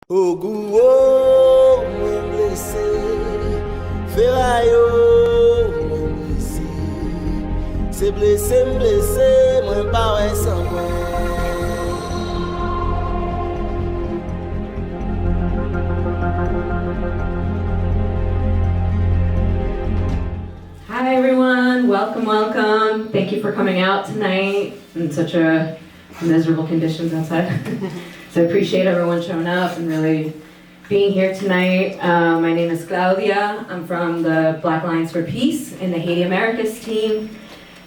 Ogouo mwen blese, ferayo mwen blese, se blese mblese mwen pa wè san mwen. Hi everyone, welcome. Thank you for coming out tonight in such a miserable conditions outside. So I appreciate everyone showing up and really being here tonight. My name is Claudia. I'm from the Black Alliance for Peace in the Haiti Americas team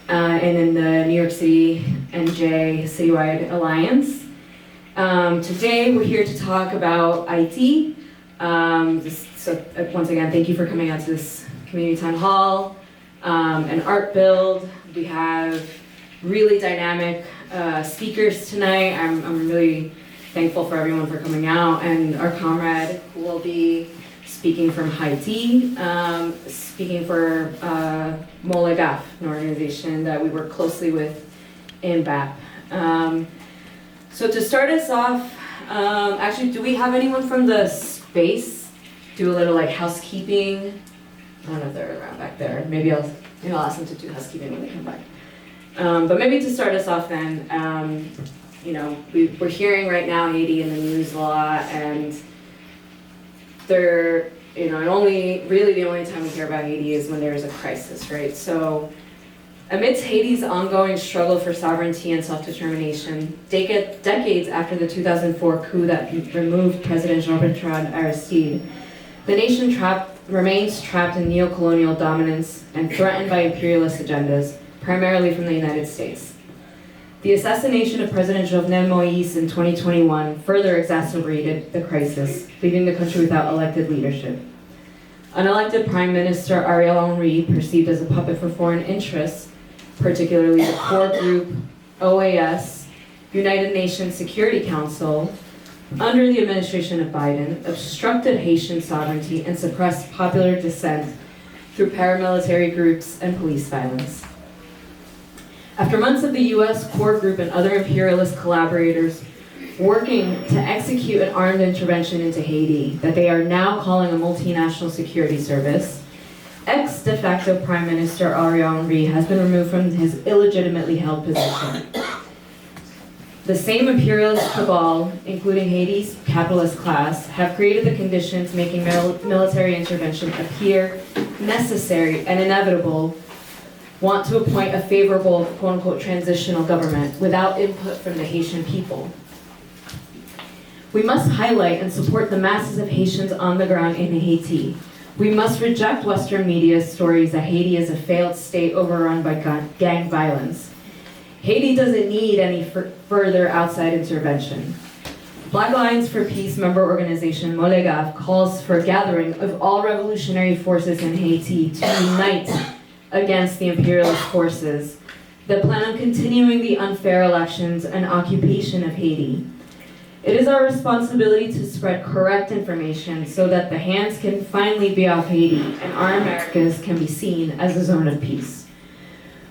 and in the New York City NJ Citywide Alliance. Today we're here to talk about Haiti. So once again, thank you for coming out to this community town hall. An art build. We have really dynamic speakers tonight. I'm really thankful for everyone for coming out, and our comrade who will be speaking from Haiti, speaking for Molegaf, an organization that we work closely with in BAP. So to start us off, actually, do we have anyone from the space? Do a little like housekeeping. I don't know if they're around back there. Maybe I'll ask them to do housekeeping when they come back. But maybe to start us off then, we're hearing right now Haiti in the news a lot, and the only time we hear about Haiti is when there's a crisis, right? So amidst Haiti's ongoing struggle for sovereignty and self-determination, decades after the 2004 coup that removed President Jean-Bertrand Aristide, the nation remains trapped in neo-colonial dominance and threatened by imperialist agendas, primarily from the United States. The assassination of President Jovenel Moïse in 2021 further exacerbated the crisis, leaving the country without elected leadership. Unelected Prime Minister Ariel Henry, perceived as a puppet for foreign interests, particularly the core group OAS, United Nations Security Council, under the administration of Biden, obstructed Haitian sovereignty and suppressed popular dissent through paramilitary groups and police violence. After months of the US core group and other imperialist collaborators working to execute an armed intervention into Haiti that they are now calling a multinational security service, ex-de facto Prime Minister Ariel Henry has been removed from his illegitimately held position. The same imperialist cabal, including Haiti's capitalist class, have created the conditions making military intervention appear necessary and inevitable, want to appoint a favorable, quote-unquote, transitional government without input from the Haitian people. We must highlight and support the masses of Haitians on the ground in Haiti. We must reject Western media's stories that Haiti is a failed state overrun by gang violence. Haiti doesn't need any further outside intervention. Black Alliance for Peace member organization Molegaf calls for a gathering of all revolutionary forces in Haiti to unite against the imperialist forces that plan on continuing the unfair elections and occupation of Haiti. It is our responsibility to spread correct information so that the hands can finally be off Haiti and our Americas can be seen as a zone of peace.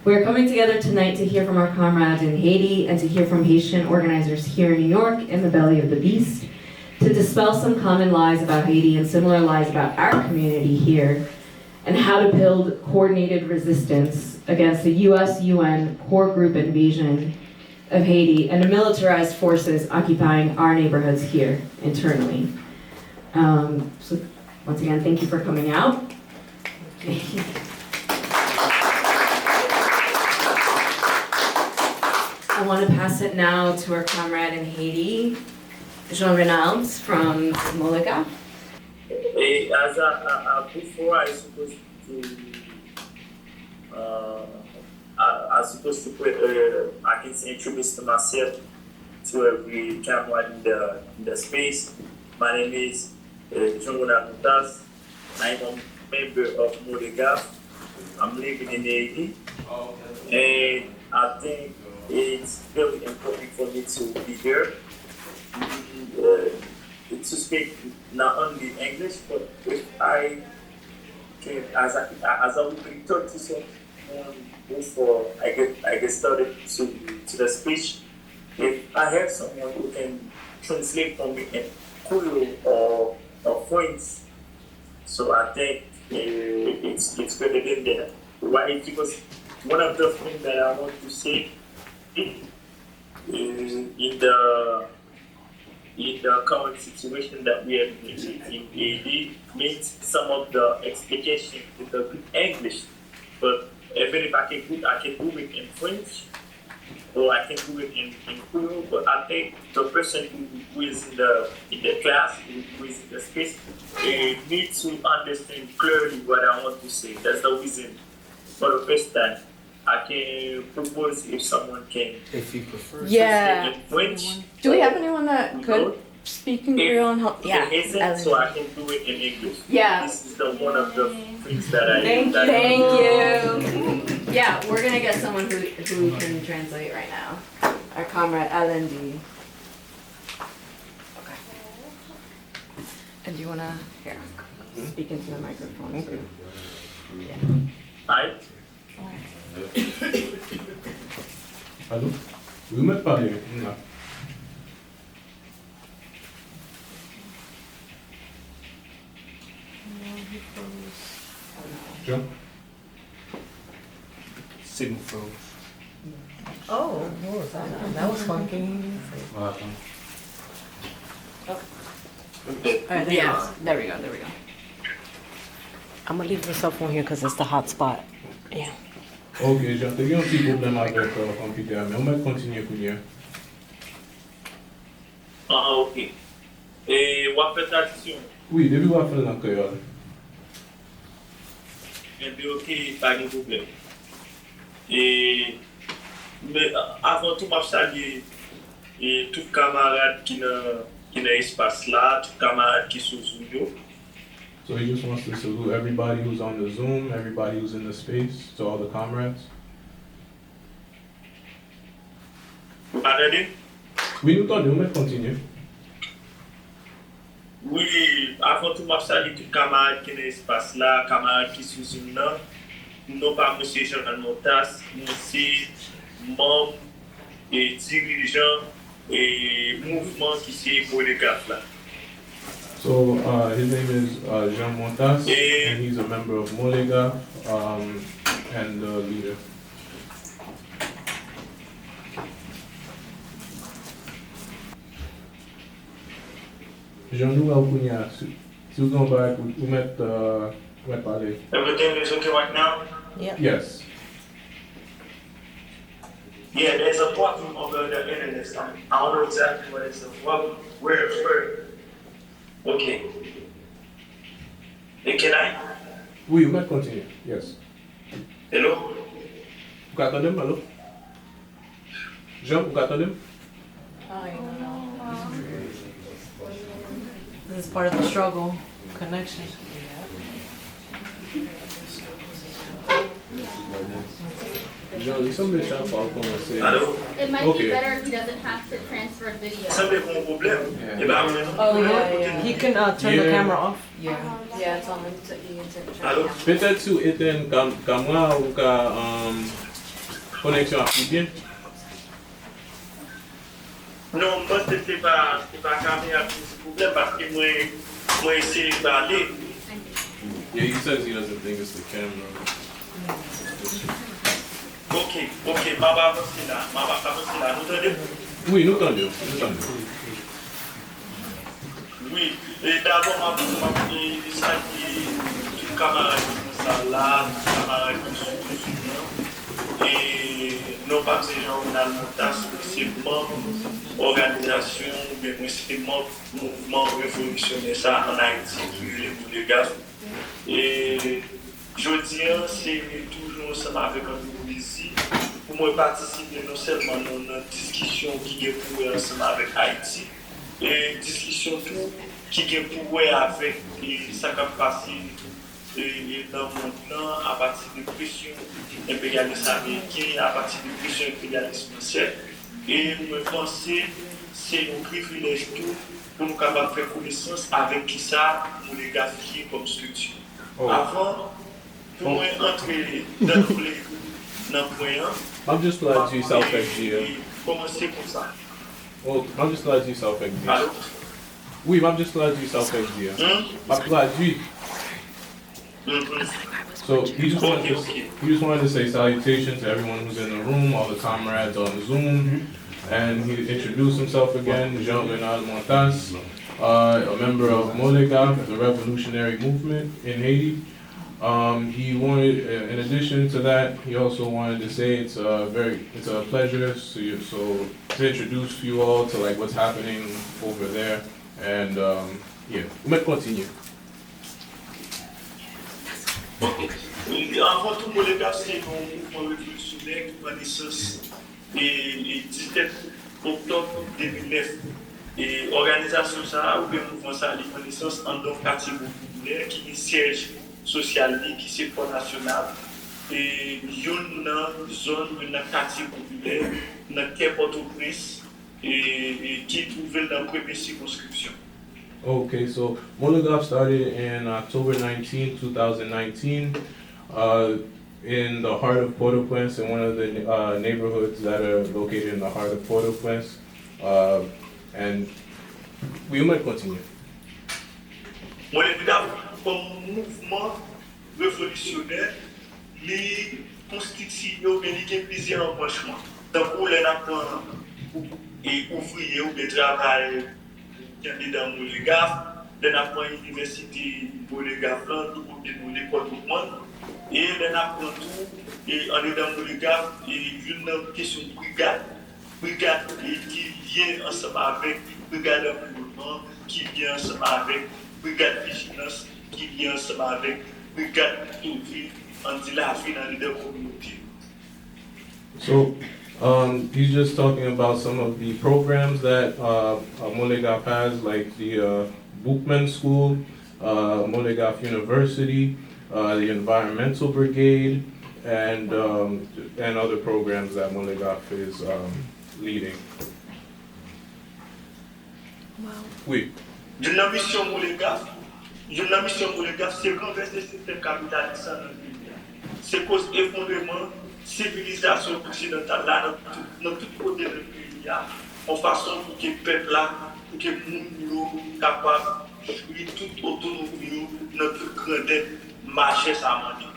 We are coming together tonight to hear from our comrades in Haiti and to hear from Haitian organizers here in New York in the belly of the beast, to dispel some common lies about Haiti and similar lies about our community here, and how to build coordinated resistance against the US-UN core group invasion of Haiti and the militarized forces occupying our neighborhoods here internally. So once again, thank you for coming out. I want to pass it now to our comrade in Haiti, Jean Renalds from Molega. Before I supposed to put, I can introduce myself to every camera in the space. My name is Jean Renalds. I'm a member of Molegaf. I'm living in Haiti, and I think it's very important for me to be here. To speak not only English, but if I can, as I would be talk to someone before I get started to the speech, if I have someone who can translate for me in Creole or French. So I think it's better than that. Why? Because one of the things that I want to say in the current situation that we have in Haiti means some of the expectation with the English, but even if I can do it in French or I can do it in Creole, but I think the person who is in the class, who is in the space, needs to understand clearly what I want to say. That's the reason for the first time I can propose if someone can. If you prefer. Yeah. In French. Do we have anyone that could speak in Creole and help? Yeah. It isn't, so I can do it in English. Yeah. This is the one of the things that I. Thank you. Yeah, we're gonna get someone who can translate right now. Our comrade LND. Okay. And do you wanna speak into the microphone? So, yeah. Hi. Allô? Vous m'êtes parlé. Non. Jean? Signal froze. Oh, what was that? That was funky. What happened? Alright, Yeah. There we go. There we go. I'm gonna leave this up on here because it's the hot spot. Yeah. Ok, Jean, t'as eu un petit problème avec le computer, mais on va continuer pour hier. Ah, ok. Et on fait traduction. Oui, depuis on va faire dans le créole. Et bien, ok, pas de problème. Et mais avant tout, je salue et tous les camarades qui dans l'espace là, tous les camarades qui sont sur Zoom. So he just wants to salute everybody who's on the Zoom, everybody who's in the space, to all the comrades. Vous m'entendez? Oui, nous t'entendons, on va continuer. Oui, avant tout, je salue tous les camarades qui dans l'espace là, camarades qui sont sur Zoom là. Non pas M. Jean Montas, nous aussi membres et dirigeants et mouvements qui sont pour les gars là. So his name is Jean Montas, and he's a member of Molega and the leader. Jean-Louis Alcunha, si vous go back, we met parler. Everything is okay right now? Yep. Yes. Yeah, there's a problem over the internet. I don't know exactly what it's a problem. Where? Okay. Et can I? Oui, on va continuer. Yes. Hello? Vous attendez, allô? Jean, vous attendez? This is part of the struggle. Connection. Jean, il semble que ça va commencer. Allô? It might Okay. be better if he doesn't have to transfer video. Ça me mon problème. Yeah. Eh ben, Oh yeah. He can turn the Yeah. camera off. Yeah. Yeah, it's on. You can turn it Allô? on. Peut-être si vous éteignez caméra ou connexion plus bien. Non, moi, c'est pas caméra qui pose problème parce que moi, essayer de parler. Yeah, he says he doesn't think it's the camera. Ok, Baba, c'est là. Nous entendez? Oui, nous t'entendons. Oui, et d'abord, je salue tous les camarades qui sont là, tous les camarades qui sont là. Et non pas ces gens qui ont montage, c'est membre organisation, bien c'est membre mouvement révolutionnaire ça en Haïti, qui est les gars. Et je dis, c'est toujours ensemble avec un groupe ici, pour moi participer non seulement dans une discussion qui est pour ensemble avec Haïti, et discussion tout qui est pour avec ça qui a passé dans le monde à partir de pression impérialiste américaine, à partir de pression impérialiste française. Et je pense que c'est un privilège tout pour nous capables de faire connaissance avec qui ça nous les gafier comme structure. Oh. Avant, pour moi entrer dans le point 1, I'm just glad you self-exit. commencer comme ça. Oh, I'm just glad you self-exit. Allô? Oui, m'a just traduit ça fait dire. M'a traduit. So he just wanted to say salutation to everyone who's in the room, all the comrades on Zoom, and he introduced himself again, Jean-Renal Montas, a member of Molega, the revolutionary movement in Haiti. He wanted, in addition to that, he also wanted to say it's a pleasure to introduce you all to like what's happening over there, and yeah, we might continue. Avant tout, mon gars, c'est un mouvement révolutionnaire qui prend naissance et 17 octobre 2009. Et l'organisation ça, ou bien mouvement ça, il prend naissance en deux quartiers populaires qui est siège social, qui c'est Front National. Et il y a une zone, un quartier populaire, dans Port-au-Prince, et qui est trouvé dans la première circonscription. Okay, so Molega started in October 19, 2019, in the heart of Port-au-Prince, in one of the neighborhoods that are located in the heart of Port-au-Prince, and we might continue. Molega, comme mouvement révolutionnaire, il constitue plusieurs embranchements. Donc, on a et ouvrier ou des travail dans Molega, on a l'université Molega, tout l'école tout le monde, et on apprend tout, et on est dans Molega, et il y a une question de brigade qui vient ensemble avec brigade d'environnement, qui vient ensemble avec brigade vigilance, qui vient ensemble avec brigade d'ouvrier, on dit la vie dans les deux communautés. So, he's just talking about some of the programs that Molegaf has, like the Bookman School, Molegaf University, the Environmental Brigade, and other programs that Molegaf is leading. Wow. Oui. Une mission Molegaf, c'est renverser le système capitaliste dans le pays. C'est cause effondrement civilisation occidentale là dans tout côté du pays en façon pour que le peuple là pour que le monde capable de toute autonomie notre grandeur marcher sa manière.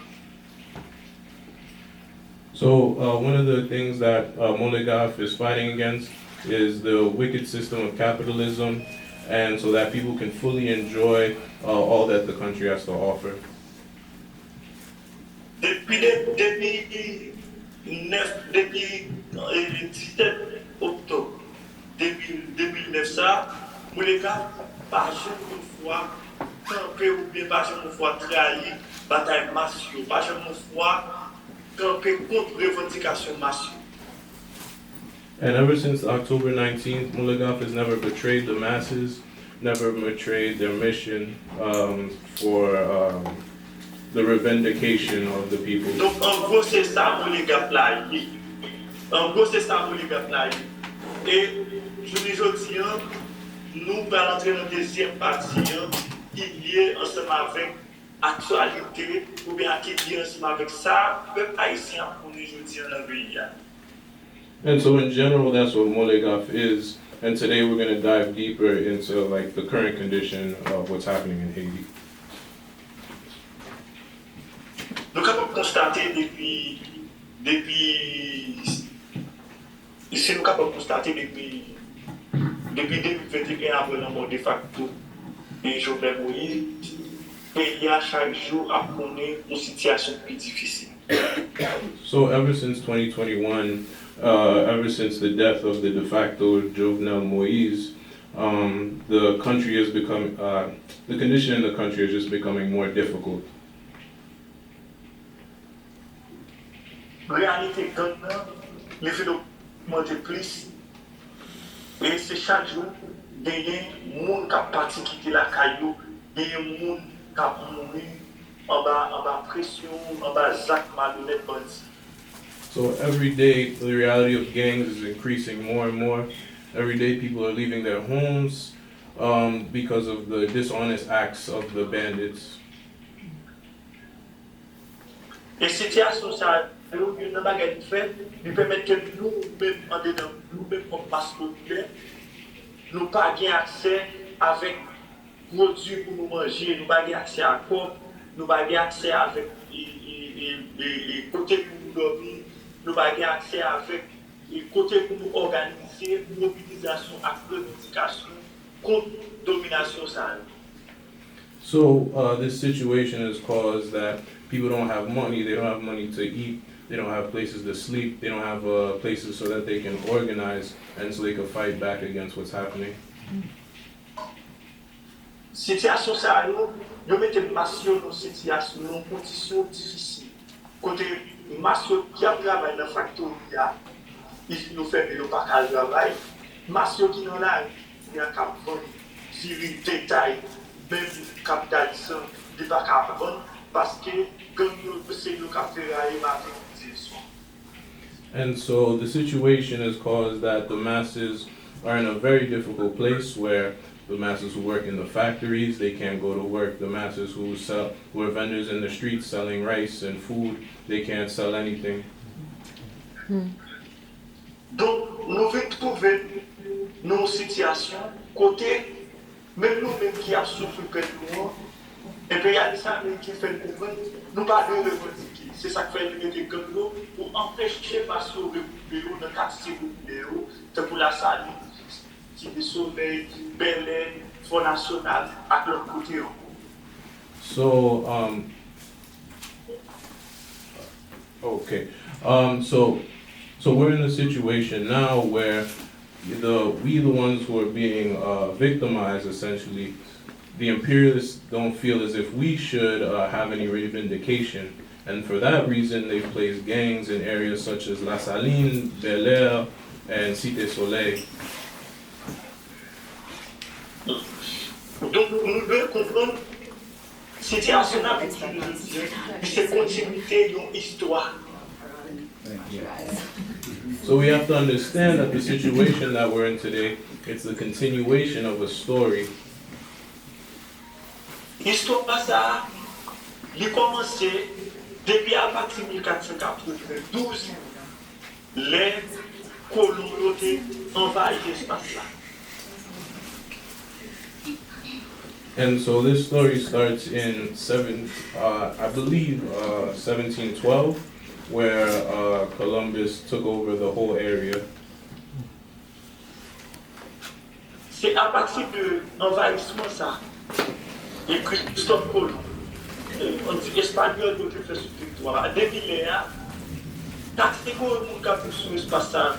So one of the things that Molegaf is fighting against is the wicked system of capitalism, and so that people can fully enjoy all that the country has to offer. Depuis 17 octobre 2009, Molega pas jamais une fois campé ou bien pas jamais une fois trahi bataille massive, pas jamais une fois campé contre revendication massive. And ever since October 19th, Molegaf has never betrayed the masses, never betrayed their mission for the revendication of the people. Donc en gros c'est ça Molega là. En gros c'est ça Molega là. Et je dis nous allons entrer dans la deuxième partie qui est liée ensemble avec l'actualité ou bien qui est liée ensemble avec ça, le peuple haïtien pour nous aujourd'hui dans le pays. And so in general, that's what Molegaf is. And today we're going to dive deeper into like the current condition of what's happening in Haiti. Nous avons constaté depuis ici nous avons constaté depuis 2021 après la mort de facto et Jovenel Moïse, pays à chaque jour a connu une situation plus difficile. So ever since 2021, ever since the death of the de facto Jovenel Moïse, the country has become, the condition in the country is just becoming more difficult. Réalité gang les fait augmenter plus et c'est chaque jour des gens qui parti quitter la caillou, des gens qui mourir en bas pression, en bas zac malhonnête bandit. So every day, the reality of gangs is increasing more and more. Every day, people are leaving their homes because of the dishonest acts of the bandits. Et situation ça, nous n'avons pas fait, nous permettre que nous-mêmes, nous-mêmes comme masse populaire, nous pas accès avec produits pour nous manger, nous n'avons pas accès à quoi, nous n'avons pas accès avec les côtés pour nous dormir, nous n'avons pas accès avec les côtés pour nous organiser, mobilisation et revendication contre la domination sale. So this situation has caused that people don't have money, they don't have money to eat, they don't have places to sleep, they don't have places so that they can organize and so they can fight back against what's happening. Situation ça yo mette masio dans situation dans condition difficile. Côté masio qui a travaillé dans factory il nous fait le pas qu'à travail. Masio qui dans là il y a cap vendre série détail même capitalisme de pas cap vendre parce que comme c'est le café et ma And so the situation has caused that the masses are in a very difficult place where the masses who work in the factories, they can't go to work. The masses who are vendors in the streets selling rice and food, they can't sell anything. Donc, nous devons trouver nos situations côté, même nous-mêmes qui avons souffert que nous, impérialisme qui fait comprendre, nous ne pas de revendiquer. C'est ça qui fait l'unité comme nous, pour empêcher de passer au bureau dans le quartier bureau, c'est pour la salle, Cité Soleil, Bel Air, Fonds National, à l'autre côté. So, okay. So we're in a situation now where we the ones who are being victimized, essentially. The imperialists don't feel as if we should have any reivindication, and for that reason they've placed gangs in areas such as La Saline, Bel Air, and Cité Soleil. Donc nous devons comprendre situation là c'est continuité d'une histoire. So we have to understand that the situation that we're in today, it's the continuation of a story. L'histoire ça, il a commencé depuis à partir de 1492, les colons ont envahi l'espace là. And so this story starts in 1712, where Columbus took over the whole area. C'est à partir de l'envahissement ça, et Christophe Colomb, on dit espagnol qui fait ce territoire, depuis là, catégorie de cap sur l'espace ça,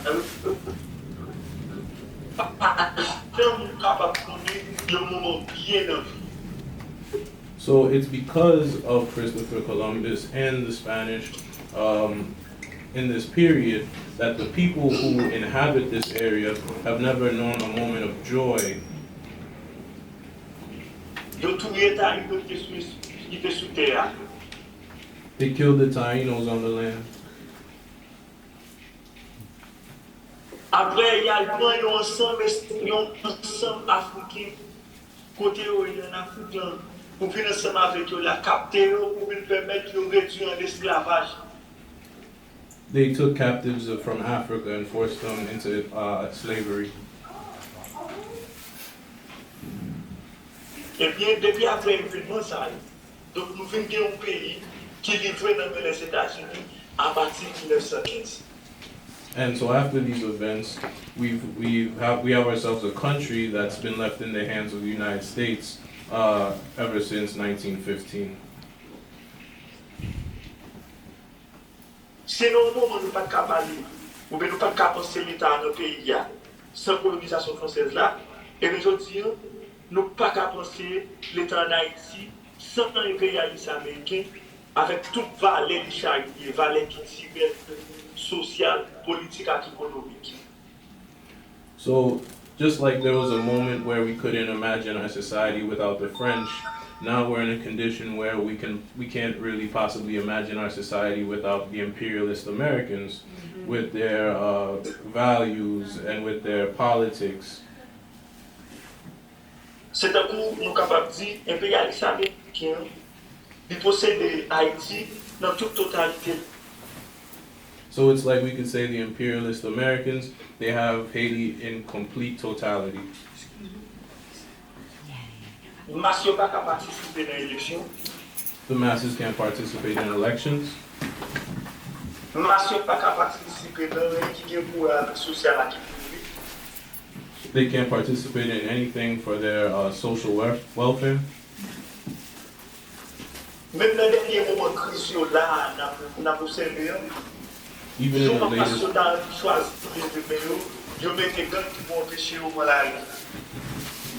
So it's because of Christopher Columbus and the Spanish in this period that the people who inhabit this area have never known a moment of joy. They killed the Tainos on the land. Après, il y a le ensemble africain, côté où il y a un Africain, pour venir ensemble avec eux, la capter, pour nous permettre de réduire l'esclavage. They took captives from Africa and forced them into slavery. Et bien, depuis après l'événement, ça, donc nous venons d'un pays qui livrait dans les États-Unis à partir de 1915. And so after these events, we have ourselves a country that's been left in the hands of the United States ever since 1915. C'est non moment nous pas capable parler, ou bien nous pas capable penser l'État dans le pays sans colonisation française là, et aujourd'hui nous pas capable penser l'État en Haïti sans l'impérialisme américain avec toute valeur de charité, valeur culturelle, sociale, politique et économique. So just like there was a moment where we couldn't imagine our society without the French, now we're in a condition where we can't really possibly imagine our society without the imperialist Americans, with their values and with their politics. C'est un coup nous capables de dire impérialiste américain, il possède Haïti dans toute totalité. So it's like we could say the imperialist Americans, they have Haiti in complete totality. masse yo pa ka participer dans l'élection. The masses can't participate in elections. Masse yo pa ka participer dans rien qui gen pour social ak privé. They can't participate in anything for their social welfare. Même dans les derniers moments de crise là, n'a observé. Even in the latest,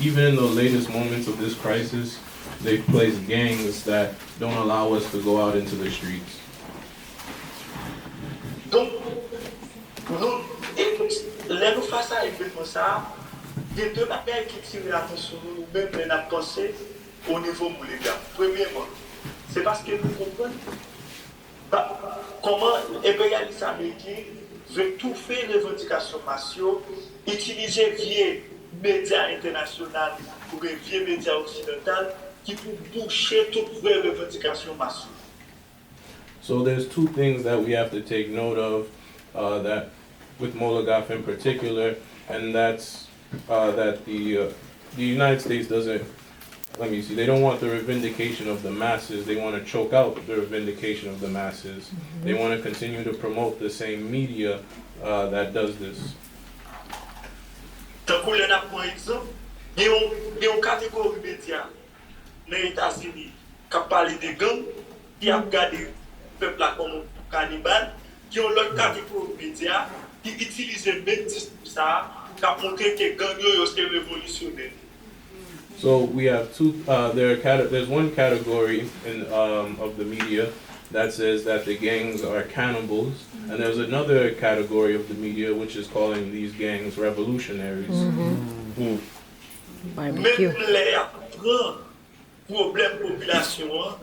even in the latest moments of this crisis, they've placed gangs that don't allow us to go out into the streets. Donc, nous, nous face à événement ça, il y a deux bagages qui tirent l'attention nous-mêmes, mais nous pensé au niveau moléculaire. Premièrement, c'est parce que nous comprenons comment l'impérialisme américain veut tout faire les revendications massives, utiliser vieux médias internationaux pour les vieux médias occidentaux qui pour boucher toutes vraies revendications massives. So there's two things that we have to take note of, that with Molotov in particular, and that's that the United States doesn't. Let me see. They don't want the revindication of the masses. They want to choke out the revindication of the masses. Mm-hmm. They want to continue to promote the same media that does this. Tant qu'on a pour exemple, il y a une catégorie de médias dans les États-Unis qui parle de gangs, qui a regardé le peuple comme cannibale, qui ont l'autre catégorie de médias qui utilisent le même discours ça, qui a montré que les gangs sont révolutionnaires. So we have two. There's one category of the media that says that the gangs are cannibals, and there's another category of the media which is calling these gangs revolutionaries. Mm-hmm. Barbecue. Même les problèmes population,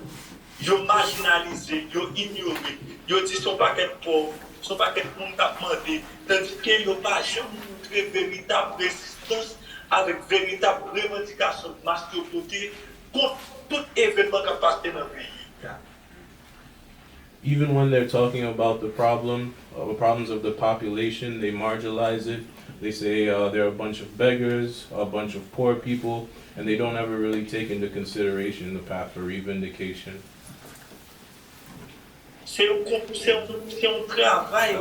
ils marginalisé, ils ignoré, ils disent sont pas qu'être pauvres, sont pas qu'être monde qui a demandé, tandis qu'ils n'ont pas jamais montré véritable résistance avec véritable revendication de masse contre tout événement qui a passé dans le pays. Even when they're talking about the problems of the population, they marginalize it. They say they're a bunch of beggars, a bunch of poor people, and they don't ever really take into consideration the path for revindication. C'est un travail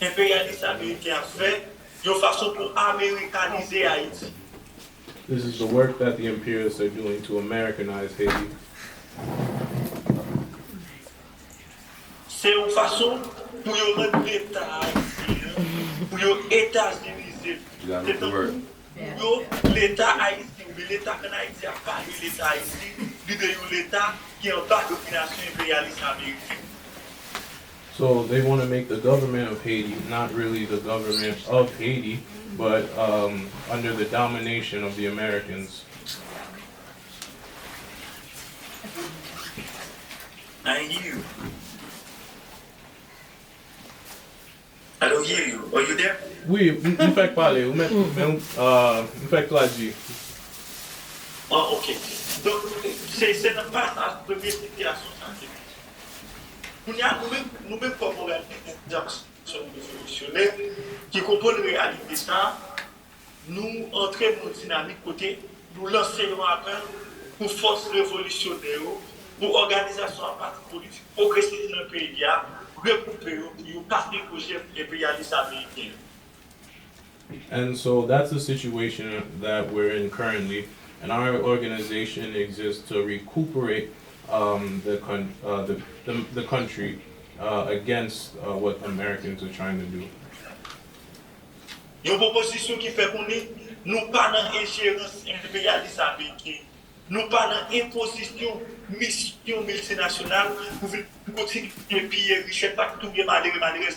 impérialiste américain a fait de façon pour américaniser Haïti. This is the work that the imperialists are doing to Americanize Haiti. C'est une façon pour rendre l'État haïtien, pour États-Unis. L'État haïtien, l'État en Haïti a parlé de l'État haïtien, de l'État qui est en bas de domination impérialiste américaine. So they want to make the government of Haiti not really the government of Haiti, but under the domination of the Americans. I hear you. I don't hear you. Are you there? Oui, in fact, parler. In fact, Claude. Oh, ok. Donc, c'est la première situation scientifique. Nous-mêmes, comme organisation révolutionnaire, qui comprend la réalité ça, nous entrons dans une dynamique côté, nous lançons un appel pour force révolutionnaire, pour organisation en parti politique progressiste dans le pays, regrouper pour passer le projet impérialiste américain. And so that's the situation that we're in currently, and our organization exists to recuperate the country against what Americans are trying to do. Il y a une proposition qui fait qu'on est, nous pas dans l'ingérence impérialiste américaine, nous pas dans l'imposition mission multinationale pour continuer à piller richesse par tout le monde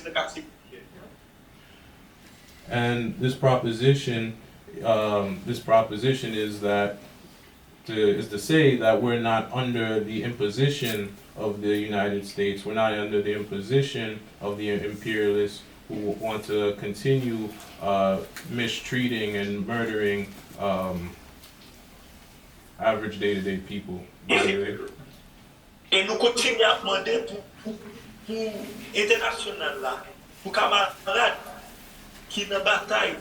de quartier. And this proposition is that to say that we're not under the imposition of the United States, we're not under the imposition of the imperialists who want to continue mistreating and murdering average day-to-day people. Et nous continuons à demander pour international là, pour camarades qui dans bataille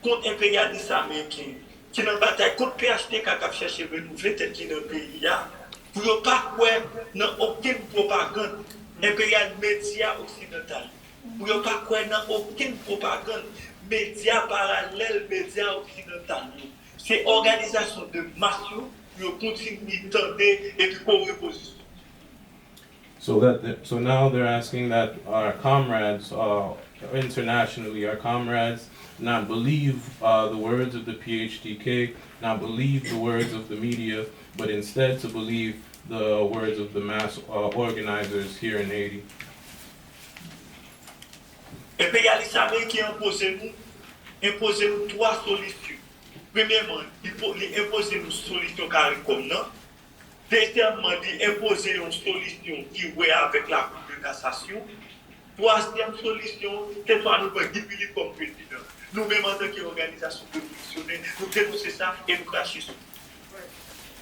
contre l'impérialisme américain, qui dans bataille contre PHTK qui a cherché à renouveler tel qui dans le pays là, pour ne pas croire dans aucune propagande impériale média occidental. Pour ne pas croire dans aucune propagande média parallèle média occidental. C'est organisation de masse pour continuer de tendre et puis pour reposition. So now they're asking that our comrades internationally, our comrades not believe the words of the PHTK, not believe the words of the media, but instead to believe the words of the mass organizers here in Haiti. Impérialistes américains imposent nous trois solutions. Premièrement, il impose une solution carrée comme non. Deuxièmement, il impose une solution qui est avec la Cour de cassation. Troisième solution, c'est pas nous faire Philippe comme président. Nous-mêmes en tant qu'organisation de fonctionnaires, nous dénoncer ça et nous cracher sur.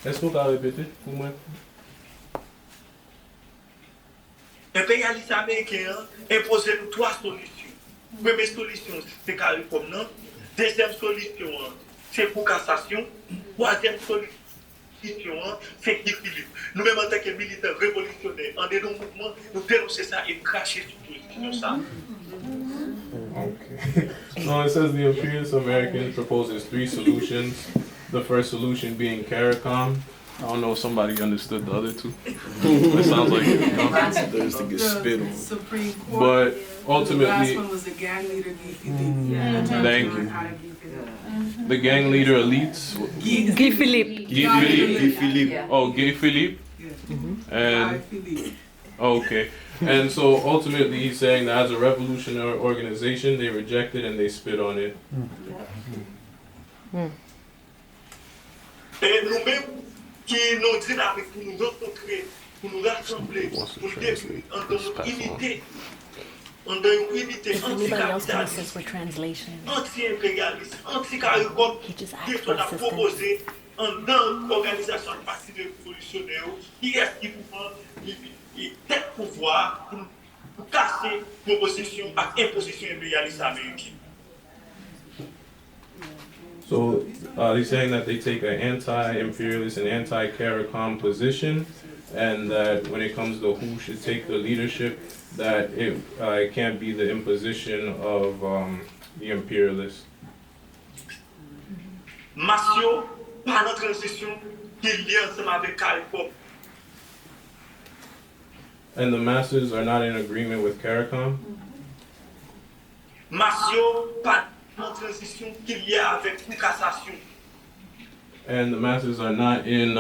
Est-ce que vous pouvez répéter pour moi? Impérialistes américains imposent nous trois solutions. Première solution, c'est carré comme non. Deuxième solution, c'est pour cassation. Troisième solution, c'est Guy Philippe. Nous-mêmes en tant que militants révolutionnaires, en des mouvements, nous dénoncer ça et cracher sur ça. Okay. So it says the imperialist American proposes 3 solutions. The first solution being CARICOM. I don't know if somebody understood the other 2. It sounds like There's to get spit on. Supreme Court. But ultimately, the last one was the gang leader, Guy Thank you. The gang leader elites. Guy Philippe. Guy Philippe. Guy Philippe. Oh, Guy Philippe. And okay. And so ultimately he's saying that as a revolutionary organization, they reject it and they spit on it. Et nous-mêmes qui nous dynamiques pour nous rencontrer, pour nous rassembler, pour nous définir en unité, Anybody else can assist with translation? anti-impérialiste, anti-caricom, He just qui asked sont for à assistance. proposer dans l'organisation de parti révolutionnaire, qui est qui prend tel pouvoir pour casser proposition et imposition impérialiste américaine. So he's saying that they take an anti-imperialist and anti-CARICOM position, and that when it comes to who should take the leadership, that it can't be the imposition of the imperialists. Masio, par la transition, qui est lié ensemble avec CARICOM. And the masses are not in agreement with CARICOM. Masio, par la transition, qui est lié avec cassation. And the masses are not in.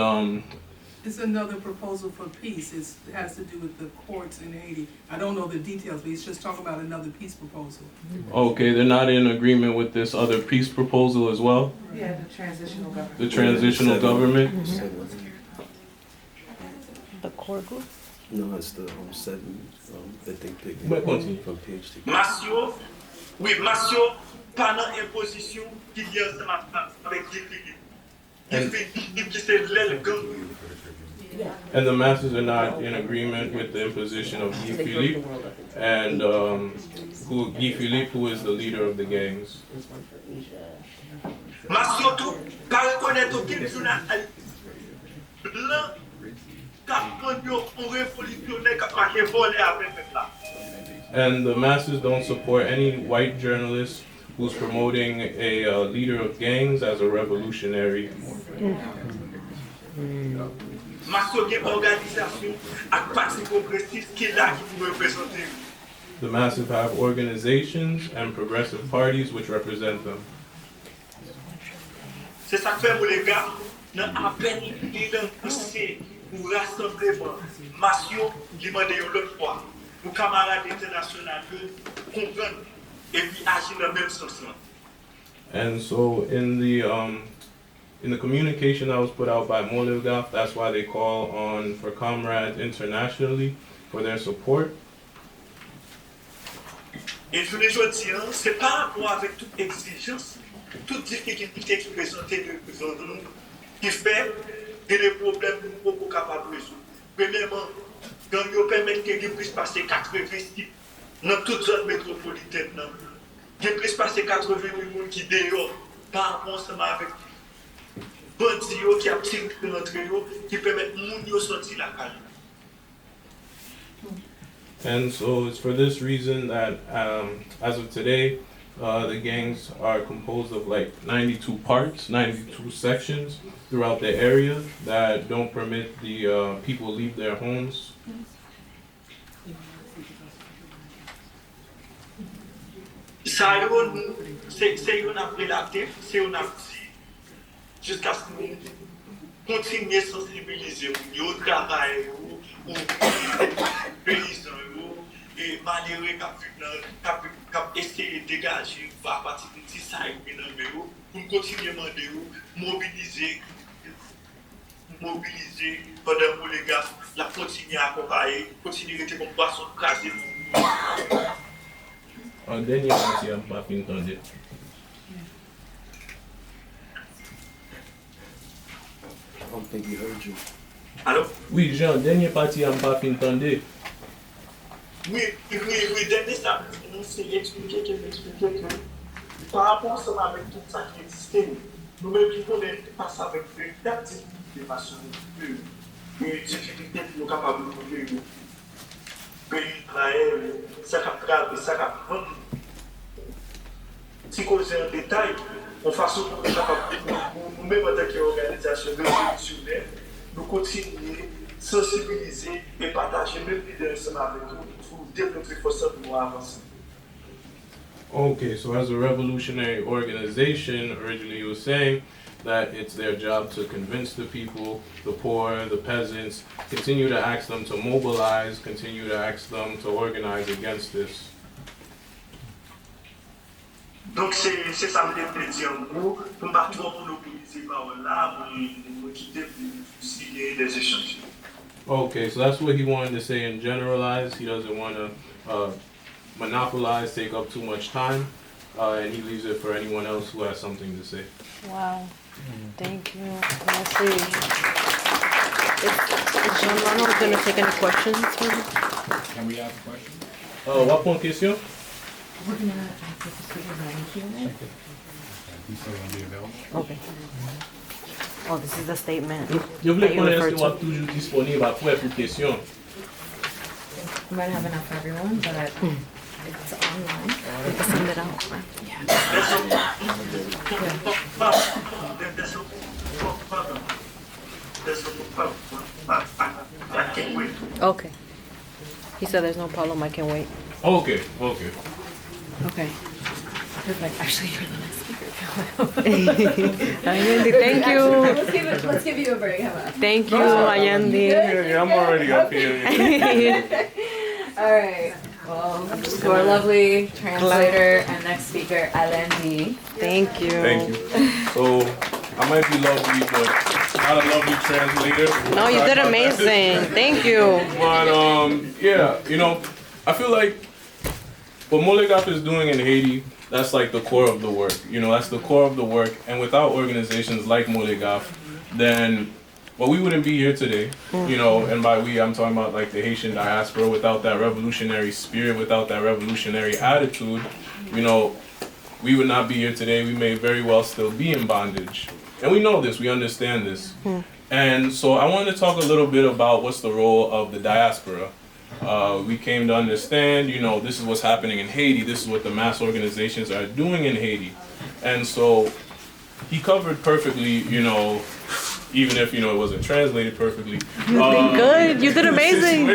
It's another proposal for peace. It has to do with the courts in Haiti. I don't know the details, but he's just talking about another peace proposal. Okay, they're not in agreement with this other peace proposal as well. Yeah, the transitional government. The transitional government. The core group? No, it's the 7 that they picked But continue. from PhD. Masio, oui, Masio, par l'imposition qui est lié ensemble avec Guy Philippe. Guy Philippe, qui c'est l'aile gang. And the masses are not in agreement with the imposition of Guy Philippe, and Guy Philippe, who is the leader of the gangs. Masio tout, pas reconnaître aucune journaliste blanc qui a pris un révolutionnaire qui a marqué voler avec là. And the masses don't support any white journalist who's promoting a leader of gangs as a revolutionary. Masio qui est organisation avec parti progressiste qui est là qui vous représente. The masses have organizations and progressive parties which represent them. C'est ça que fait pour les gars, dans à peine il lancé pour rassemblement, Masio qui demande l'autre fois, pour camarades internationaux comprendre et puis agir dans le même sens. And so in the communication that was put out by Mandela, that's why they call on for comrades internationally for their support. Et je voulais dire, c'est par rapport avec toute exigence, toute difficulté qui présente devant nous, qui fait que les problèmes nous ne sommes pas capables de résoudre. Premièrement, quand nous permettons qu'il puisse passer 80 sites dans toute zone métropolitaine, il puisse passer 80 000 personnes qui dehors par rapport ensemble avec bandi yo qui a tiré l'entrée yo, qui permettent moun yo sortir la caille. And so it's for this reason that as of today, the gangs are composed of like 92 parts, 92 sections throughout the area that don't permit the people leave their homes. Ça c'est une relaté, c'est une dit jusqu'à ce que nous continuions à sensibiliser au travail, aux paysans, et malheureux qui essayer de dégager à partir de petit ça pour continuer à demander, mobiliser pendant que les gars la continuer à accompagner, continuer à être comme poisson crasé. En dernier parti, je n'ai pas fin entendu. Allô? Oui, Jean, dernier parti, je n'ai pas fin entendu. Oui, dernier ça, c'est expliquer que par rapport avec tout ça qui existait, nous-mêmes qui connaissons passer avec véritable difficulté, parce que une difficulté pour nous capables de trouver le pays Israël, ça qui grave, ça qui prend. Si on en détail, en façon pour nous capables de nous-mêmes en tant qu'organisation révolutionnaire, nous continuer sensibiliser et partager même l'idée ensemble avec nous pour développer force pour nous avancer. Okay, so as a revolutionary organization, originally you were saying that it's their job to convince the people, the poor, the peasants, continue to ask them to mobilize, continue to ask them to organize against this. Donc c'est ça que je veux dire en gros, pour ne pas trop monopoliser par là, pour quitter pour signer des échanges. Okay, so that's what he wanted to say in generalize. He doesn't want to monopolize, take up too much time, and he leaves it for anyone else who has something to say. Wow. Thank you. Merci. Is Jean Ronald going to take any questions from you? Can we ask a question? What point question? We're gonna ask the speakers on Q&A. He's still going to be available? Okay. Oh, this is the statement. Je voulais that you connaître referred si on to. est toujours disponible après pour question. We might have enough for everyone, but it's online. We can send it out. Okay. He said there's no problem. I can wait. Okay. Okay. Perfect. Actually, you're the next speaker. Allende, thank you. Let's give you a break. How about? Thank you, Allende. I'm already up here. All right. Well, to our lovely translator and next speaker, Alendi. Thank you. Thank you. So, I might be lovely, but not a lovely translator. No, you did amazing. Thank you. But, yeah, you know, I feel like what Molegaf is doing in Haiti, that's like the core of the work. You know, that's the core of the work. And without organizations like Molegaf, then, well, we wouldn't be here today. You know, and by we, I'm talking about like the Haitian diaspora. Without that revolutionary spirit, without that revolutionary attitude, you know, we would not be here today. We may very well still be in bondage. And we know this, we understand this. And so I wanted to talk a little bit about what's the role of the diaspora. We came to understand, you know, this is what's happening in Haiti. This is what the mass organizations are doing in Haiti. And so he covered perfectly, you know, even if, you know, it wasn't translated perfectly. Good. You did amazing.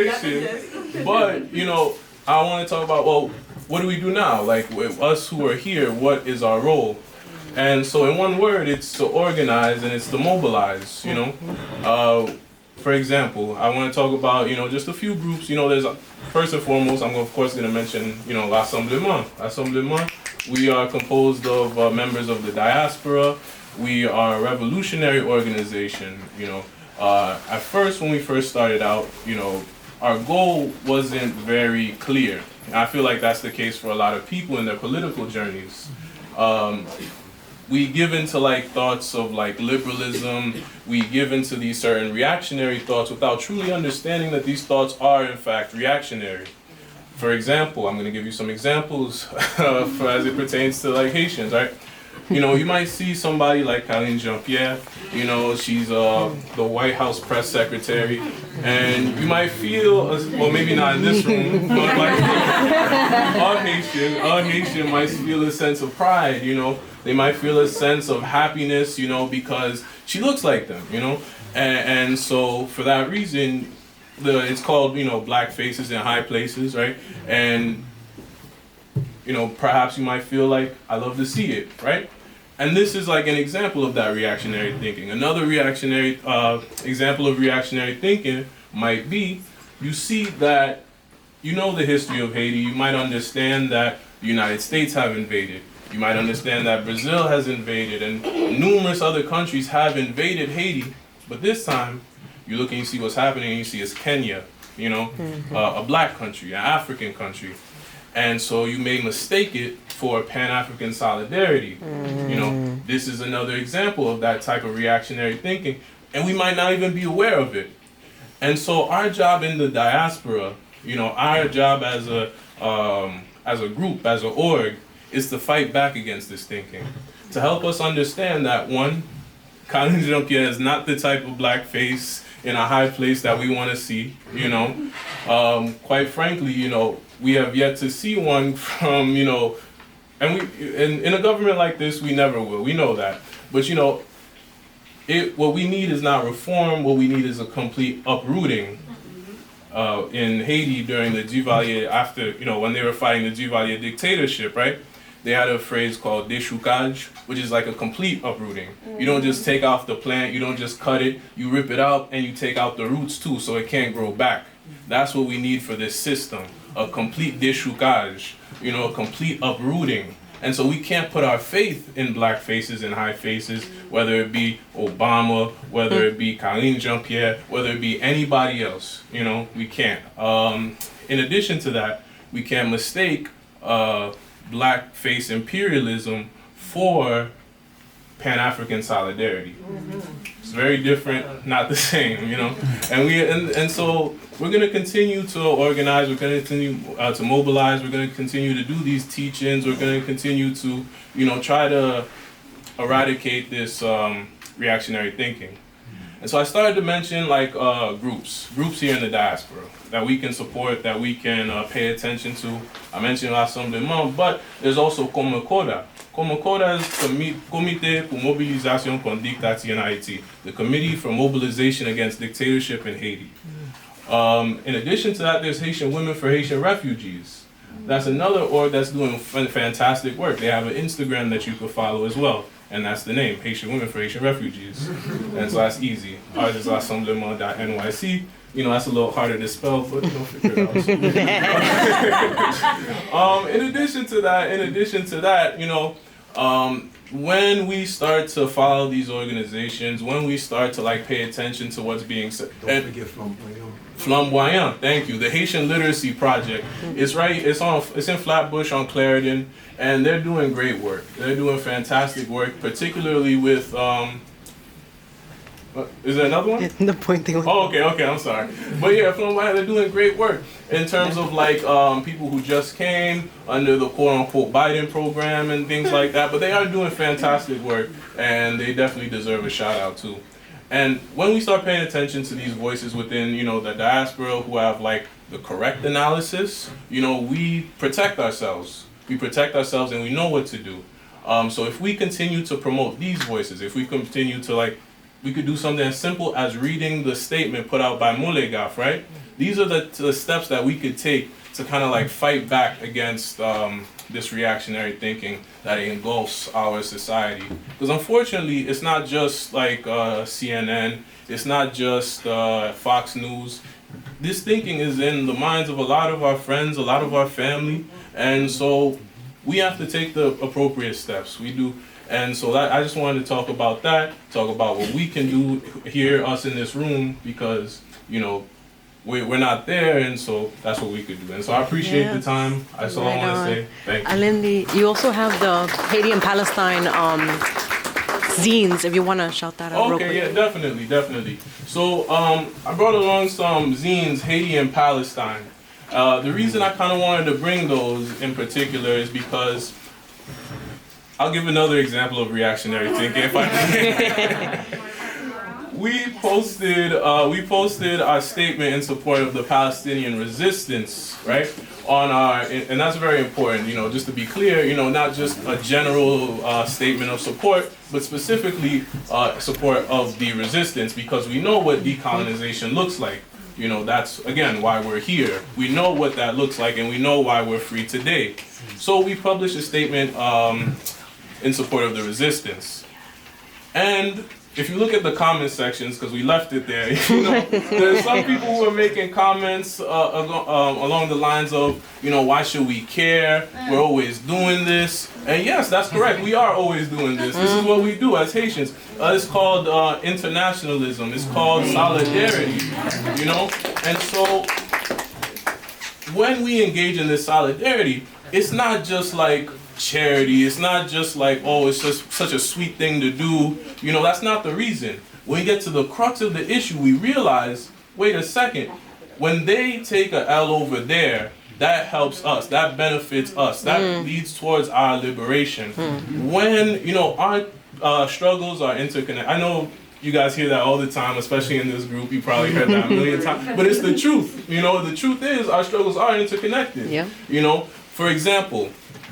But, you know, I want to talk about, well, what do we do now? Like, with us who are here, what is our role? And so in one word, it's to organize and it's to mobilize, you know. For example, I want to talk about, you know, just a few groups. You know, there's, first and foremost, I'm of course going to mention, you know, L'Assemblement. L'Assemblement, we are composed of members of the diaspora. We are a revolutionary organization, you know. At first, when we first started out, you know, our goal wasn't very clear. And I feel like that's the case for a lot of people in their political journeys. We give into like thoughts of like liberalism, we give into these certain reactionary thoughts without truly understanding that these thoughts are in fact reactionary. For example, I'm gonna give you some examples as it pertains to like Haitians, right? You know, you might see somebody like Karine Jean-Pierre, you know, she's the White House press secretary, and you might feel, well, maybe not in this room, but like all Haitian might feel a sense of pride, you know. They might feel a sense of happiness, you know, because she looks like them, you know. And so for that reason, it's called, you know, black faces in high places, right? And, you know, perhaps you might feel like, I love to see it, right? And this is like an example of that reactionary thinking. Another reactionary example of reactionary thinking might be, you see that, you know the history of Haiti, you might understand that the United States have invaded. You might understand that Brazil has invaded and numerous other countries have invaded Haiti, but this time you look and you see what's happening and you see it's Kenya, you know, a black country, an African country. And so you may mistake it for Pan-African solidarity. You know, this is another example of that type of reactionary thinking, and we might not even be aware of it. And so our job in the diaspora, you know, our job as a group, as an org, is to fight back against this thinking. To help us understand that, one, Karine Jean-Pierre is not the type of black face in a high place that we want to see, you know. Quite frankly, you know, we have yet to see one from, you know, and in a government like this, we never will, we know that. But, you know, what we need is not reform, what we need is a complete uprooting. In Haiti during the Duvalier, after, you know, when they were fighting the Duvalier dictatorship, right? They had a phrase called déchoucage, which is like a complete uprooting. You don't just take off the plant, you don't just cut it, you rip it out and you take out the roots too so it can't grow back. That's what we need for this system, a complete déchoucage, you know, a complete uprooting. And so we can't put our faith in black faces and high faces, whether it be Obama, whether it be Karine Jean-Pierre, whether it be anybody else, you know, we can't. In addition to that, we can't mistake black face imperialism for Pan-African solidarity. It's very different, not the same, you know. And so we're going to continue to organize, we're going to continue to mobilize, we're going to continue to do these teach-ins, we're going to continue to, you know, try to eradicate this reactionary thinking. And so I started to mention like groups here in the diaspora that we can support, that we can pay attention to. I mentioned Rassemblement, but there's also Komokoda. Komokoda is Comité pour Mobilisation contre Dictature en Haïti, the Committee for Mobilization Against Dictatorship in Haiti. In addition to that, there's Haitian Women for Haitian Refugees. That's another org that's doing fantastic work. They have an Instagram that you can follow as well. And that's the name, Haitian Women for Haitian Refugees. And so that's easy. Ours is Rassemblement.nyc. You know, that's a little harder to spell, but you'll figure it out. In addition to that, you know, when we start to follow these organizations, when we start to like pay attention to what's being said. Don't forget Flamboyant, thank you. The Haitian Literacy Project. It's in Flatbush on Clarendon, and they're doing great work. They're doing fantastic work, particularly with is there another one? The pointing. Oh, okay, I'm sorry. But yeah, Flamboyant, they're doing great work in terms of like people who just came under the quote-unquote Biden program and things like that. But they are doing fantastic work, and they definitely deserve a shout out too. And when we start paying attention to these voices within, you know, the diaspora who have like the correct analysis, you know, we protect ourselves. We protect ourselves and we know what to do. So if we continue to promote these voices, if we continue to like, we could do something as simple as reading the statement put out by Mulegaf, right? These are the steps that we could take to kind of like fight back against this reactionary thinking that engulfs our society. Because unfortunately, it's not just like CNN, it's not just Fox News. This thinking is in the minds of a lot of our friends, a lot of our family, and so we have to take the appropriate steps. We do. And so I just wanted to talk about that, talk about what we can do here, us in this room, because, you know, we're not there, and so that's what we could do. And so I appreciate the time. That's all I want to say. Thank you. And Lindy, you also have the Haiti and Palestine zines, if you want to shout that out real quick. Okay, yeah, definitely. So I brought along some zines, Haiti and Palestine. The reason I kind of wanted to bring those in particular is because I'll give another example of reactionary thinking if I may. We posted our statement in support of the Palestinian resistance, right? On our, and that's very important, just to be clear, not just a general statement of support, but specifically support of the resistance, because we know what decolonization looks like. That's, again, why we're here. We know what that looks like, and we know why we're free today. So we published a statement in support of the resistance. And if you look at the comment sections, because we left it there, there's some people who are making comments along the lines of, why should we care? We're always doing this. And yes, that's correct. We are always doing this. This is what we do as Haitians. It's called internationalism. It's called solidarity, And so when we engage in this solidarity, it's not just like charity. It's not just like, oh, it's just such a sweet thing to do. That's not the reason. When we get to the crux of the issue, we realize, wait a second, when they take a L over there, that helps us, that benefits us, that leads towards our liberation. When, our struggles are interconnected. I know you guys hear that all the time, especially in this group. You probably heard that a million times, but it's the truth. The truth is our struggles are interconnected. Yeah. For example,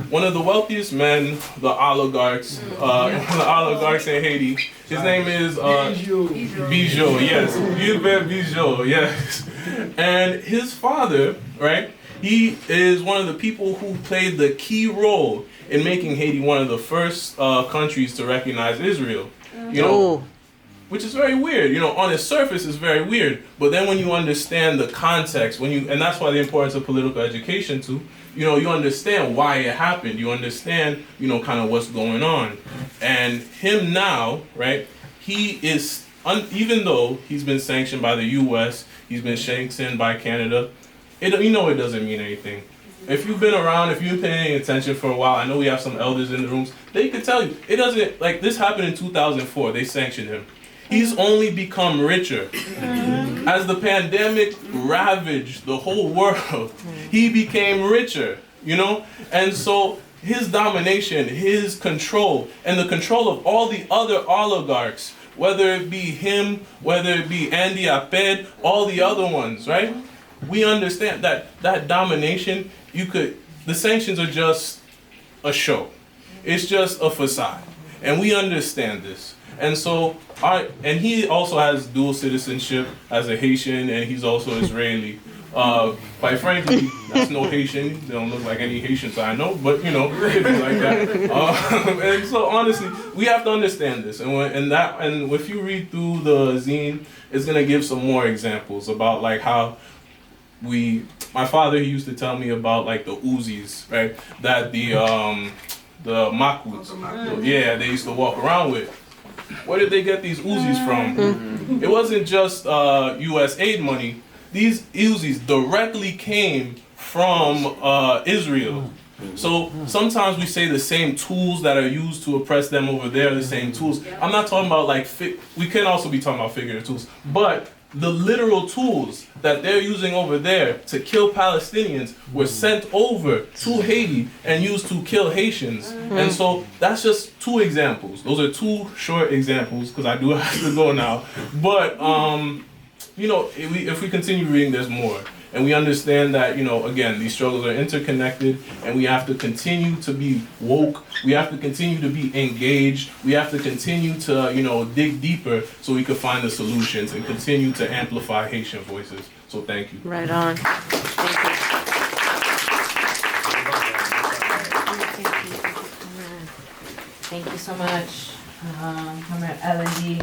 one of the wealthiest men, the oligarchs in Haiti, his name is Bijou, yes, Gilbert Bijou, yes. And his father, right, he is one of the people who played the key role in making Haiti one of the first countries to recognize Israel. Which is very weird. On its surface it's very weird, but then when you understand the context, and that's why the importance of political education too, you understand why it happened. You understand, kind of what's going on. And him now, right, he is, even though he's been sanctioned by the U.S., he's been sanctioned by Canada, it doesn't mean anything. If you've been around, if you've been paying attention for a while, I know we have some elders in the rooms, they can tell you, it doesn't, like this happened in 2004, they sanctioned him. He's only become richer. As the pandemic ravaged the whole world, he became richer, And so his domination, his control, and the control of all the other oligarchs, whether it be him, whether it be Andy Aped, all the other ones, right? We understand that domination, the sanctions are just a show. It's just a facade. And we understand this. And so, and he also has dual citizenship as a Haitian, and he's also Israeli. Quite frankly, that's no Haitian. They don't look like any Haitians I know, but it could be like that. And so, honestly, we have to understand this. And if you read through the zine, it's gonna give some more examples about like how my father, he used to tell me about like the Uzis, right? That the Makus, they used to walk around with. Where did they get these Uzis from? It wasn't just U.S. aid money. These Uzis directly came from Israel. So sometimes we say the same tools that are used to oppress them over there are the same tools. I'm not talking about like, we can also be talking about figurative tools, but the literal tools that they're using over there to kill Palestinians were sent over to Haiti and used to kill Haitians. And so that's just two examples. Those are two short examples because I do have to go now. But, if we continue reading, there's more. And we understand that, again, these struggles are interconnected and we have to continue to be woke. We have to continue to be engaged. We have to continue to, dig deeper so we can find the solutions and continue to amplify Haitian voices. So thank you. Right on. Thank you so much, Comrade L&D.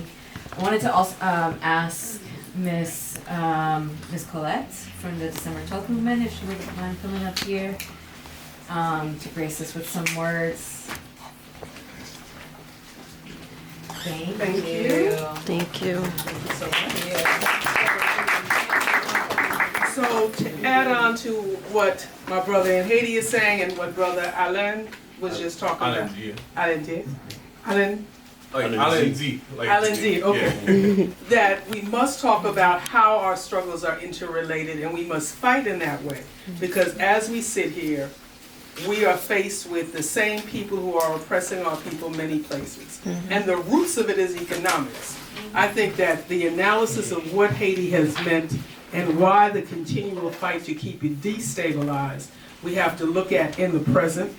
I wanted to also ask Miss Colette from the December 12th movement, if she wouldn't mind coming up here to grace us with some words. Thank you. Thank you. So to add on to what my brother in Haiti is saying and what brother Alain was just talking about. Alain Z. Alain Z, okay. That we must talk about how our struggles are interrelated and we must fight in that way. Because as we sit here, we are faced with the same people who are oppressing our people many places. And the roots of it is economics. I think that the analysis of what Haiti has meant and why the continual fight to keep it destabilized, we have to look at in the present,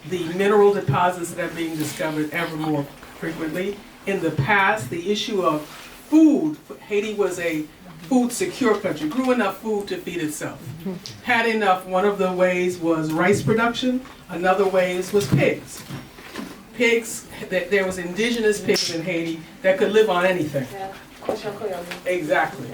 the mineral deposits that are being discovered ever more frequently. In the past, the issue of food, Haiti was a food secure country, grew enough food to feed itself. Had enough, one of the ways was rice production, another ways was pigs. Pigs, there was indigenous pigs in Haiti that could live on anything. Exactly.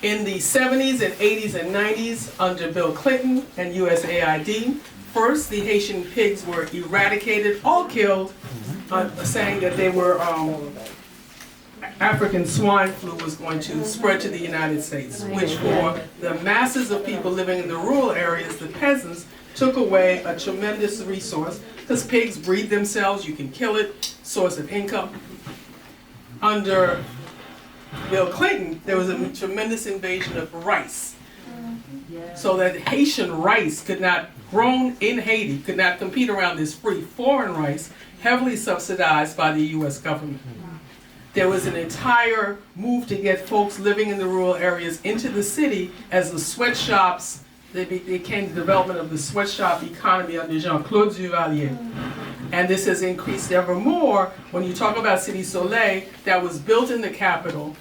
In the 70s and 80s and 90s, under Bill Clinton and USAID, first the Haitian pigs were eradicated, all killed, saying that they were African swine flu was going to spread to the United States, which for the masses of people living in the rural areas, the peasants, took away a tremendous resource, because pigs breed themselves, you can kill it, source of income. Under Bill Clinton, there was a tremendous invasion of rice, so that Haitian rice could not, grown in Haiti, could not compete around this free foreign rice, heavily subsidized by the US government. There was an entire move to get folks living in the rural areas into the city as the sweatshops, they became the development of the sweatshop economy under Jean-Claude Duvalier. And this has increased ever more when you talk about Cité Soleil, that was built in the capital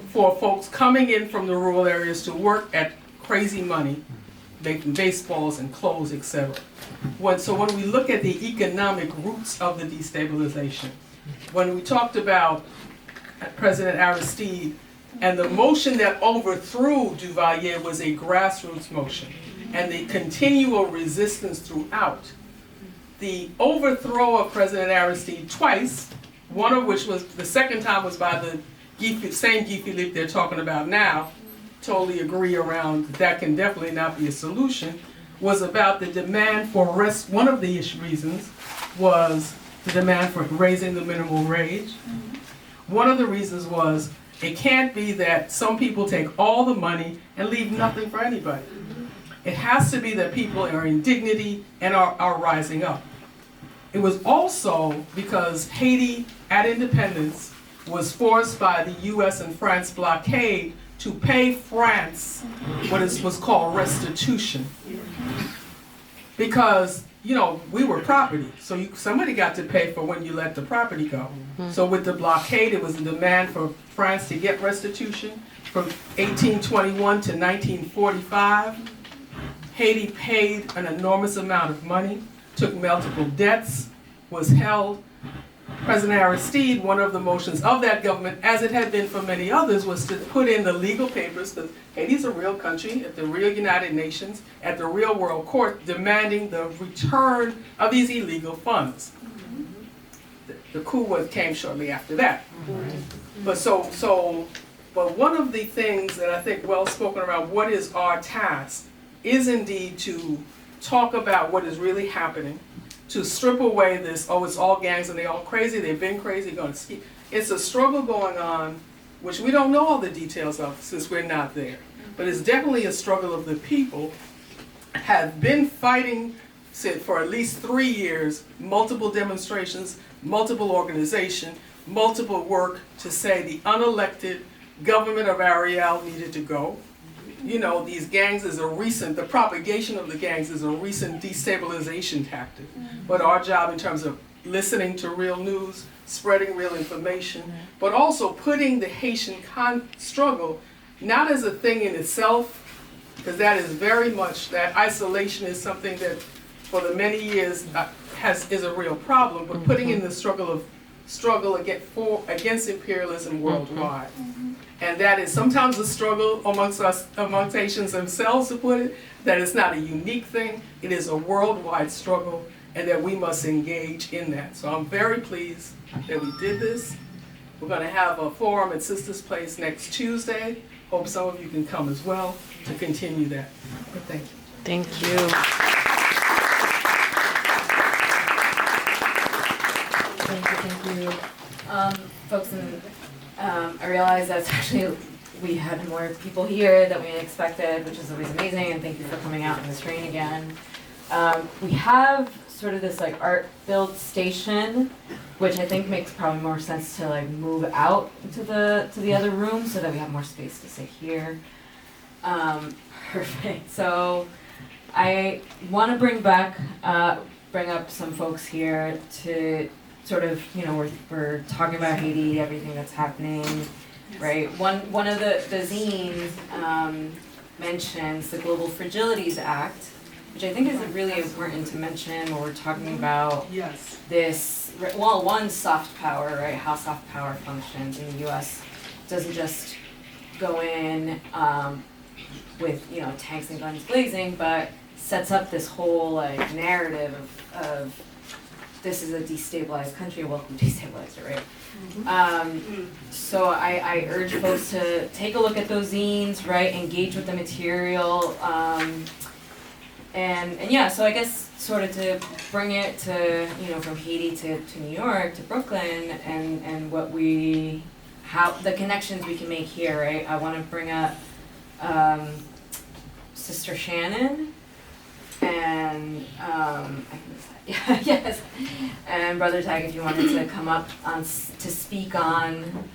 for folks coming in from the rural areas to work at crazy money, making baseballs and clothes, etc. So when we look at the economic roots of the destabilization, when we talked about President Aristide, and the motion that overthrew Duvalier was a grassroots motion, and the continual resistance throughout. The overthrow of President Aristide twice, one of which was, the second time was by the same Guy Philippe they're talking about now, totally agree around that can definitely not be a solution, was about the demand for rest. One of the reasons was the demand for raising the minimum wage. One of the reasons was it can't be that some people take all the money and leave nothing for anybody. It has to be that people are in dignity and are rising up. It was also because Haiti, at independence, was forced by the US and France blockade to pay France what was called restitution. Because, you know, we were property, so somebody got to pay for when you let the property go. So with the blockade, it was a demand for France to get restitution. From 1821 to 1945, Haiti paid an enormous amount of money, took multiple debts, was held. President Aristide, one of the motions of that government, as it had been for many others, was to put in the legal papers, because Haiti's a real country, at the real United Nations, at the real world court, demanding the return of these illegal funds. The coup came shortly after that. But one of the things that I think well spoken around what is our task is indeed to talk about what is really happening, to strip away this, oh, it's all gangs and they're all crazy, they've been crazy, going to ski. It's a struggle going on, which we don't know all the details of since we're not there. But it's definitely a struggle of the people, have been fighting for at least 3 years, multiple demonstrations, multiple organization, multiple work to say the unelected government of Ariel needed to go. You know, these gangs is the propagation of the gangs is a recent destabilization tactic. But our job in terms of listening to real news, spreading real information, but also putting the Haitian struggle not as a thing in itself, because that is very much, that isolation is something that for the many years is a real problem, but putting in the struggle against imperialism worldwide. And that is sometimes a struggle amongst Haitians themselves, to put it, that it's not a unique thing, it is a worldwide struggle, and that we must engage in that. So I'm very pleased that we did this. We're going to have a forum at Sisters Place next Tuesday. Hope some of you can come as well to continue that. But thank you. Thank you. Thank you. Folks, I realize that actually we had more people here than we expected, which is always amazing, and thank you for coming out in this rain again. We have sort of this like art build station, which I think makes probably more sense to like move out to the other room so that we have more space to sit here. Perfect. So I want to bring up some folks here to sort of, you know, we're talking about Haiti, everything that's happening, right? One of the zines mentions the Global Fragilities Act, which I think is really important to mention when we're talking about this, well, one, soft power, right? How soft power functions in the U.S. doesn't just go in with, you know, tanks and guns blazing, but sets up this whole like narrative of this is a destabilized country, welcome destabilizer, right? So I urge folks to take a look at those zines, right? Engage with the material, and yeah. So I guess sort of to bring it to, you know, from Haiti to New York to Brooklyn, and how the connections we can make here, right? I want to bring up Sister Shannon. And yes, and Brother Tag, if you wanted to come up to speak on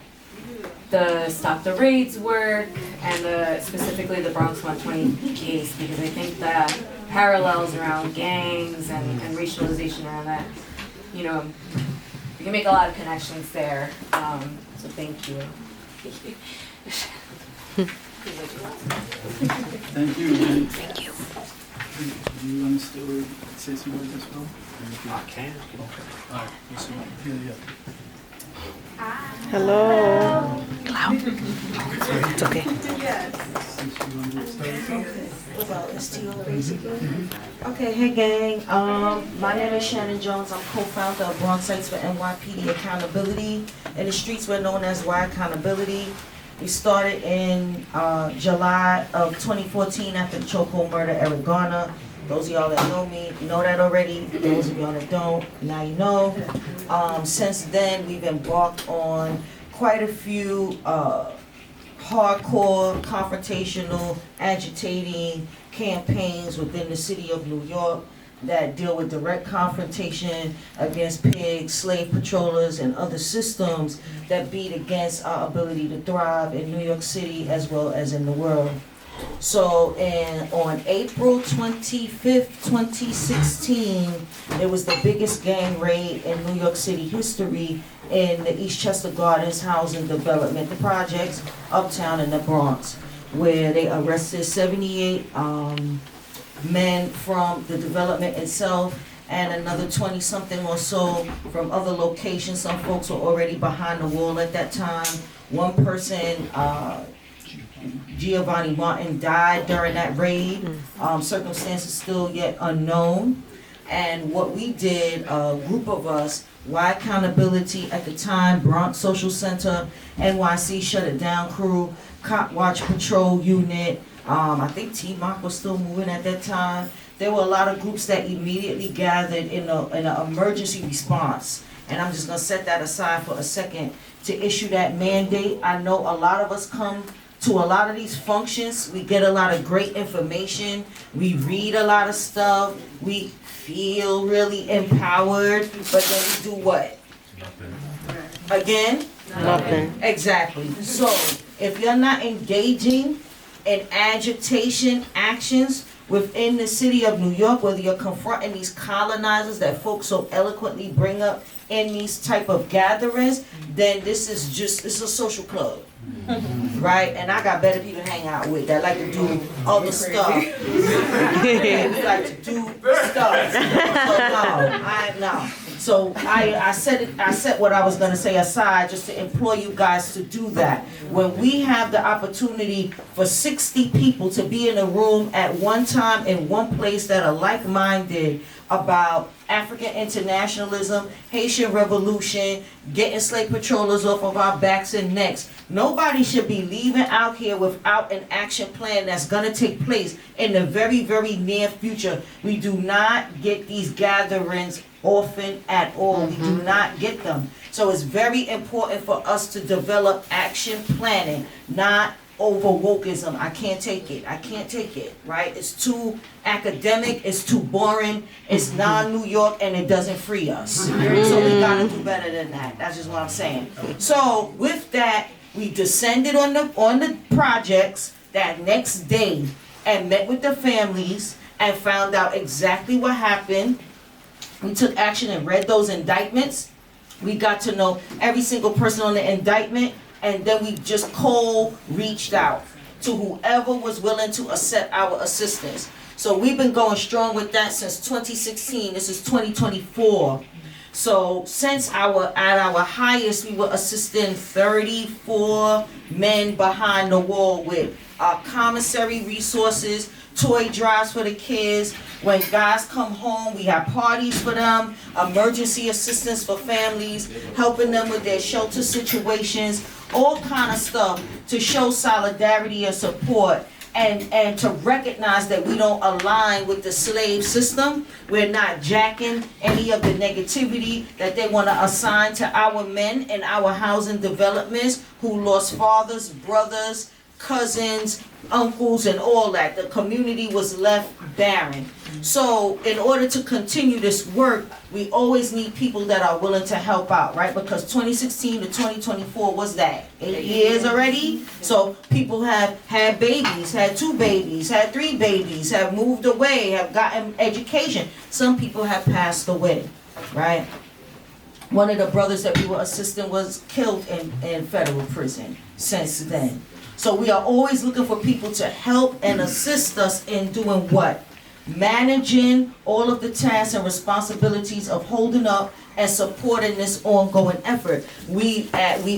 the Stop the Raids work and specifically the Bronx 120 case, because I think that parallels around gangs and racialization around that, you know, we can make a lot of connections there. So thank you. Thank you. Thank you. Do you want to still say some words as well? I can. Okay. All right. Yeah. Hello. Loud. It's okay. Okay, hey gang. My name is Shannon Jones. I'm co-founder of Bronx Sites for NYPD Accountability. In the streets, we're known as Y Accountability. We started in July of 2014 after the chokehold murder of Eric Garner. Those of y'all that know me know that already. Those of y'all that don't, now you know. Since then, we've embarked on quite a few hardcore, confrontational, agitating campaigns within the city of New York that deal with direct confrontation against pigs, slave patrollers, and other systems that beat against our ability to thrive in New York City as well as in the world. So on April 25th, 2016, it was the biggest gang raid in New York City history in the Eastchester Gardens housing development, the projects uptown in the Bronx, where they arrested 78 men from the development itself and another 20-something or so from other locations. Some folks were already behind the wall at that time. One person, Giovanni Martin, died during that raid. Circumstances still yet unknown. And what we did, a group of us, Y Accountability at the time, Bronx Social Center, NYC Shut It Down Crew, Cop Watch Patrol Unit, I think T-Mark was still moving at that time. There were a lot of groups that immediately gathered in an emergency response. And I'm just gonna set that aside for a second to issue that mandate. I know a lot of us come to a lot of these functions. We get a lot of great information. We read a lot of stuff. We feel really empowered, but then we do what? Nothing. Again? Nothing. Exactly. So if you're not engaging in agitation actions within the city of New York, whether you're confronting these colonizers that folks so eloquently bring up in these type of gatherings, then this is a social club. Right? And I got better people to hang out with that like to do other stuff. We like to do stuff. So I set what I was gonna say aside just to implore you guys to do that. When we have the opportunity for 60 people to be in a room at one time in one place that are like-minded about African internationalism, Haitian revolution, getting slave patrollers off of our backs and necks. Nobody should be leaving out here without an action plan that's gonna take place in the very, very near future. We do not get these gatherings often at all. We do not get them. So it's very important for us to develop action planning, not over wokeism. I can't take it. I can't take it, right? It's too academic, it's too boring, it's non-New York, and it doesn't free us. So we gotta do better than that. That's just what I'm saying. So with that, we descended on the projects that next day and met with the families and found out exactly what happened. We took action and read those indictments. We got to know every single person on the indictment, and then we just cold reached out to whoever was willing to accept our assistance. So we've been going strong with that since 2016. This is 2024. So since at our highest, we were assisting 34 men behind the wall with commissary resources, toy drives for the kids. When guys come home, we have parties for them, emergency assistance for families, helping them with their shelter situations, all kind of stuff to show solidarity and support, and to recognize that we don't align with the slave system. We're not jacking any of the negativity that they want to assign to our men in our housing developments who lost fathers, brothers, cousins, uncles, and all that. The community was left barren. So in order to continue this work, we always need people that are willing to help out, right? Because 2016 to 2024 was that 8 years already. So people have had babies, had 2 babies, had 3 babies, have moved away, have gotten education. Some people have passed away, right? One of the brothers that we were assisting was killed in federal prison since then. So we are always looking for people to help and assist us in doing what? Managing all of the tasks and responsibilities of holding up and supporting this ongoing effort. We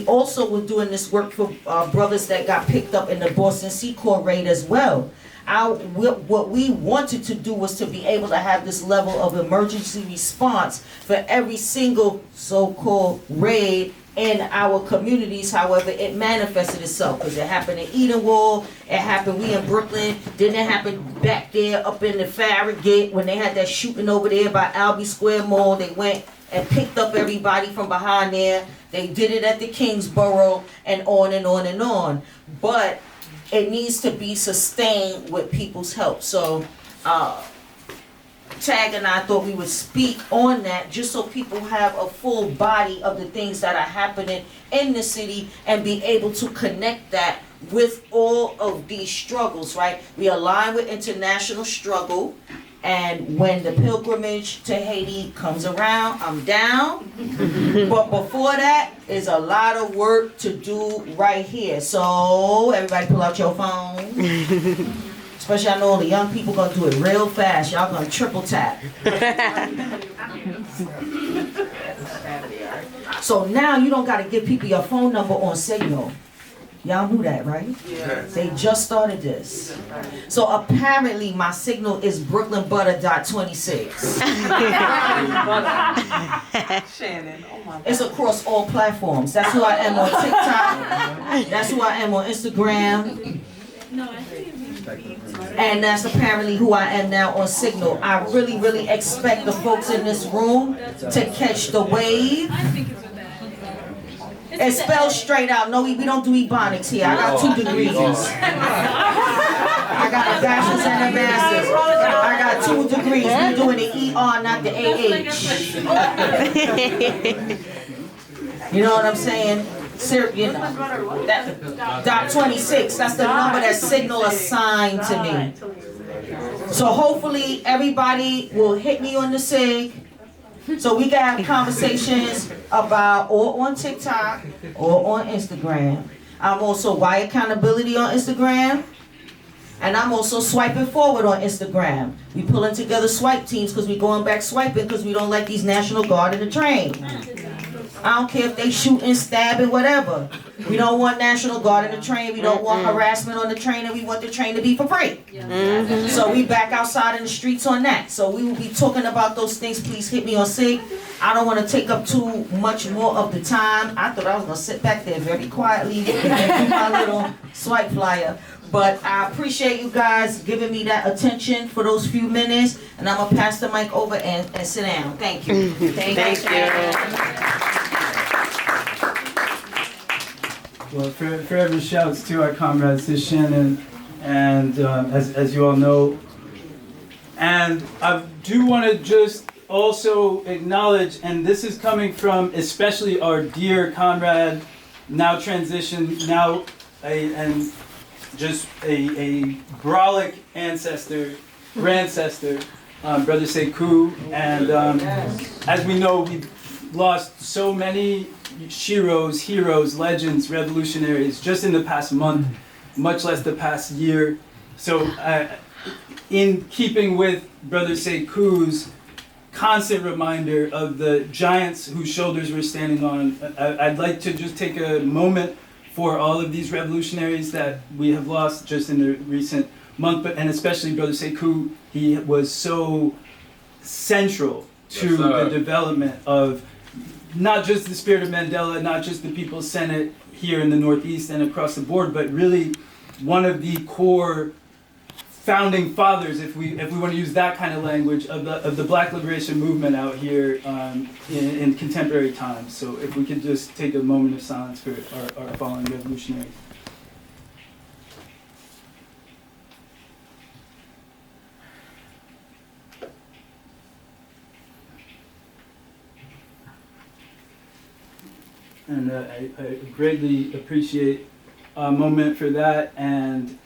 also were doing this work for brothers that got picked up in the Boston Seacorps raid as well. What we wanted to do was to be able to have this level of emergency response for every single so-called raid in our communities. However, it manifested itself because it happened in Edenwald, it happened we in Brooklyn, then it happened back there up in the Farragut when they had that shooting over there by Albee Square Mall. They went and picked up everybody from behind there. They did it at the Kingsborough and on and on and on. But it needs to be sustained with people's help. So Tag and I thought we would speak on that just so people have a full body of the things that are happening in the city and be able to connect that with all of these struggles, right? We align with international struggle, and when the pilgrimage to Haiti comes around, I'm down. But before that is a lot of work to do right here. So everybody pull out your phone. Especially I know all the young people gonna do it real fast. Y'all gonna triple tap. So now you don't gotta give people your phone number on Signal. Y'all knew that, right? Yes. They just started this. So apparently my Signal is brooklynbutter.26. Shannon, oh my God. It's across all platforms. That's who I am on TikTok. That's who I am on Instagram. No, I think And that's apparently who I am now on Signal. I really, really expect the folks in this room to catch the wave. It's spelled straight out. No, we don't do ebonics here. I got 2 degrees. I got a bachelor's and a master's. I got 2 degrees. We're doing the ER, not the AH. You know what I'm saying? You know, that .26, that's the number that Signal assigned to me. So hopefully everybody will hit me on the SIG so we can have conversations about or on TikTok or on Instagram. I'm also Y Accountability on Instagram. And I'm also swiping forward on Instagram. We pulling together swipe teams because we going back swiping because we don't like these National Guard in the train. I don't care if they shooting, stabbing, whatever. We don't want National Guard in the train. We don't want harassment on the train, and we want the train to be for free. So we back outside in the streets on that. So we will be talking about those things. Please hit me on SIG. I don't want to take up too much more of the time. I thought I was going to sit back there very quietly and do my little swipe flyer. But I appreciate you guys giving me that attention for those few minutes. And I'm going to pass the mic over and sit down. Thank you. Thank you. Well, forever shouts to our comrades, to Shannon, and as you all know. And I do want to just also acknowledge, and this is coming from especially our dear comrade, now transitioned, now a brolic ancestor, grandcestor, Brother Sekou. And as we know, we've lost so many Shiros, heroes, legends, revolutionaries just in the past month, much less the past year. So in keeping with Brother Sekou's constant reminder of the giants whose shoulders we're standing on, I'd like to just take a moment for all of these revolutionaries that we have lost just in the recent month, and especially Brother Sekou. He was so central to the development of not just the spirit of Mandela, not just the People's Senate here in the Northeast and across the board, but really one of the core founding fathers, if we want to use that kind of language, of the Black liberation movement out here in contemporary times. So if we could just take a moment of silence for our fallen revolutionaries. And I greatly appreciate a moment for that. And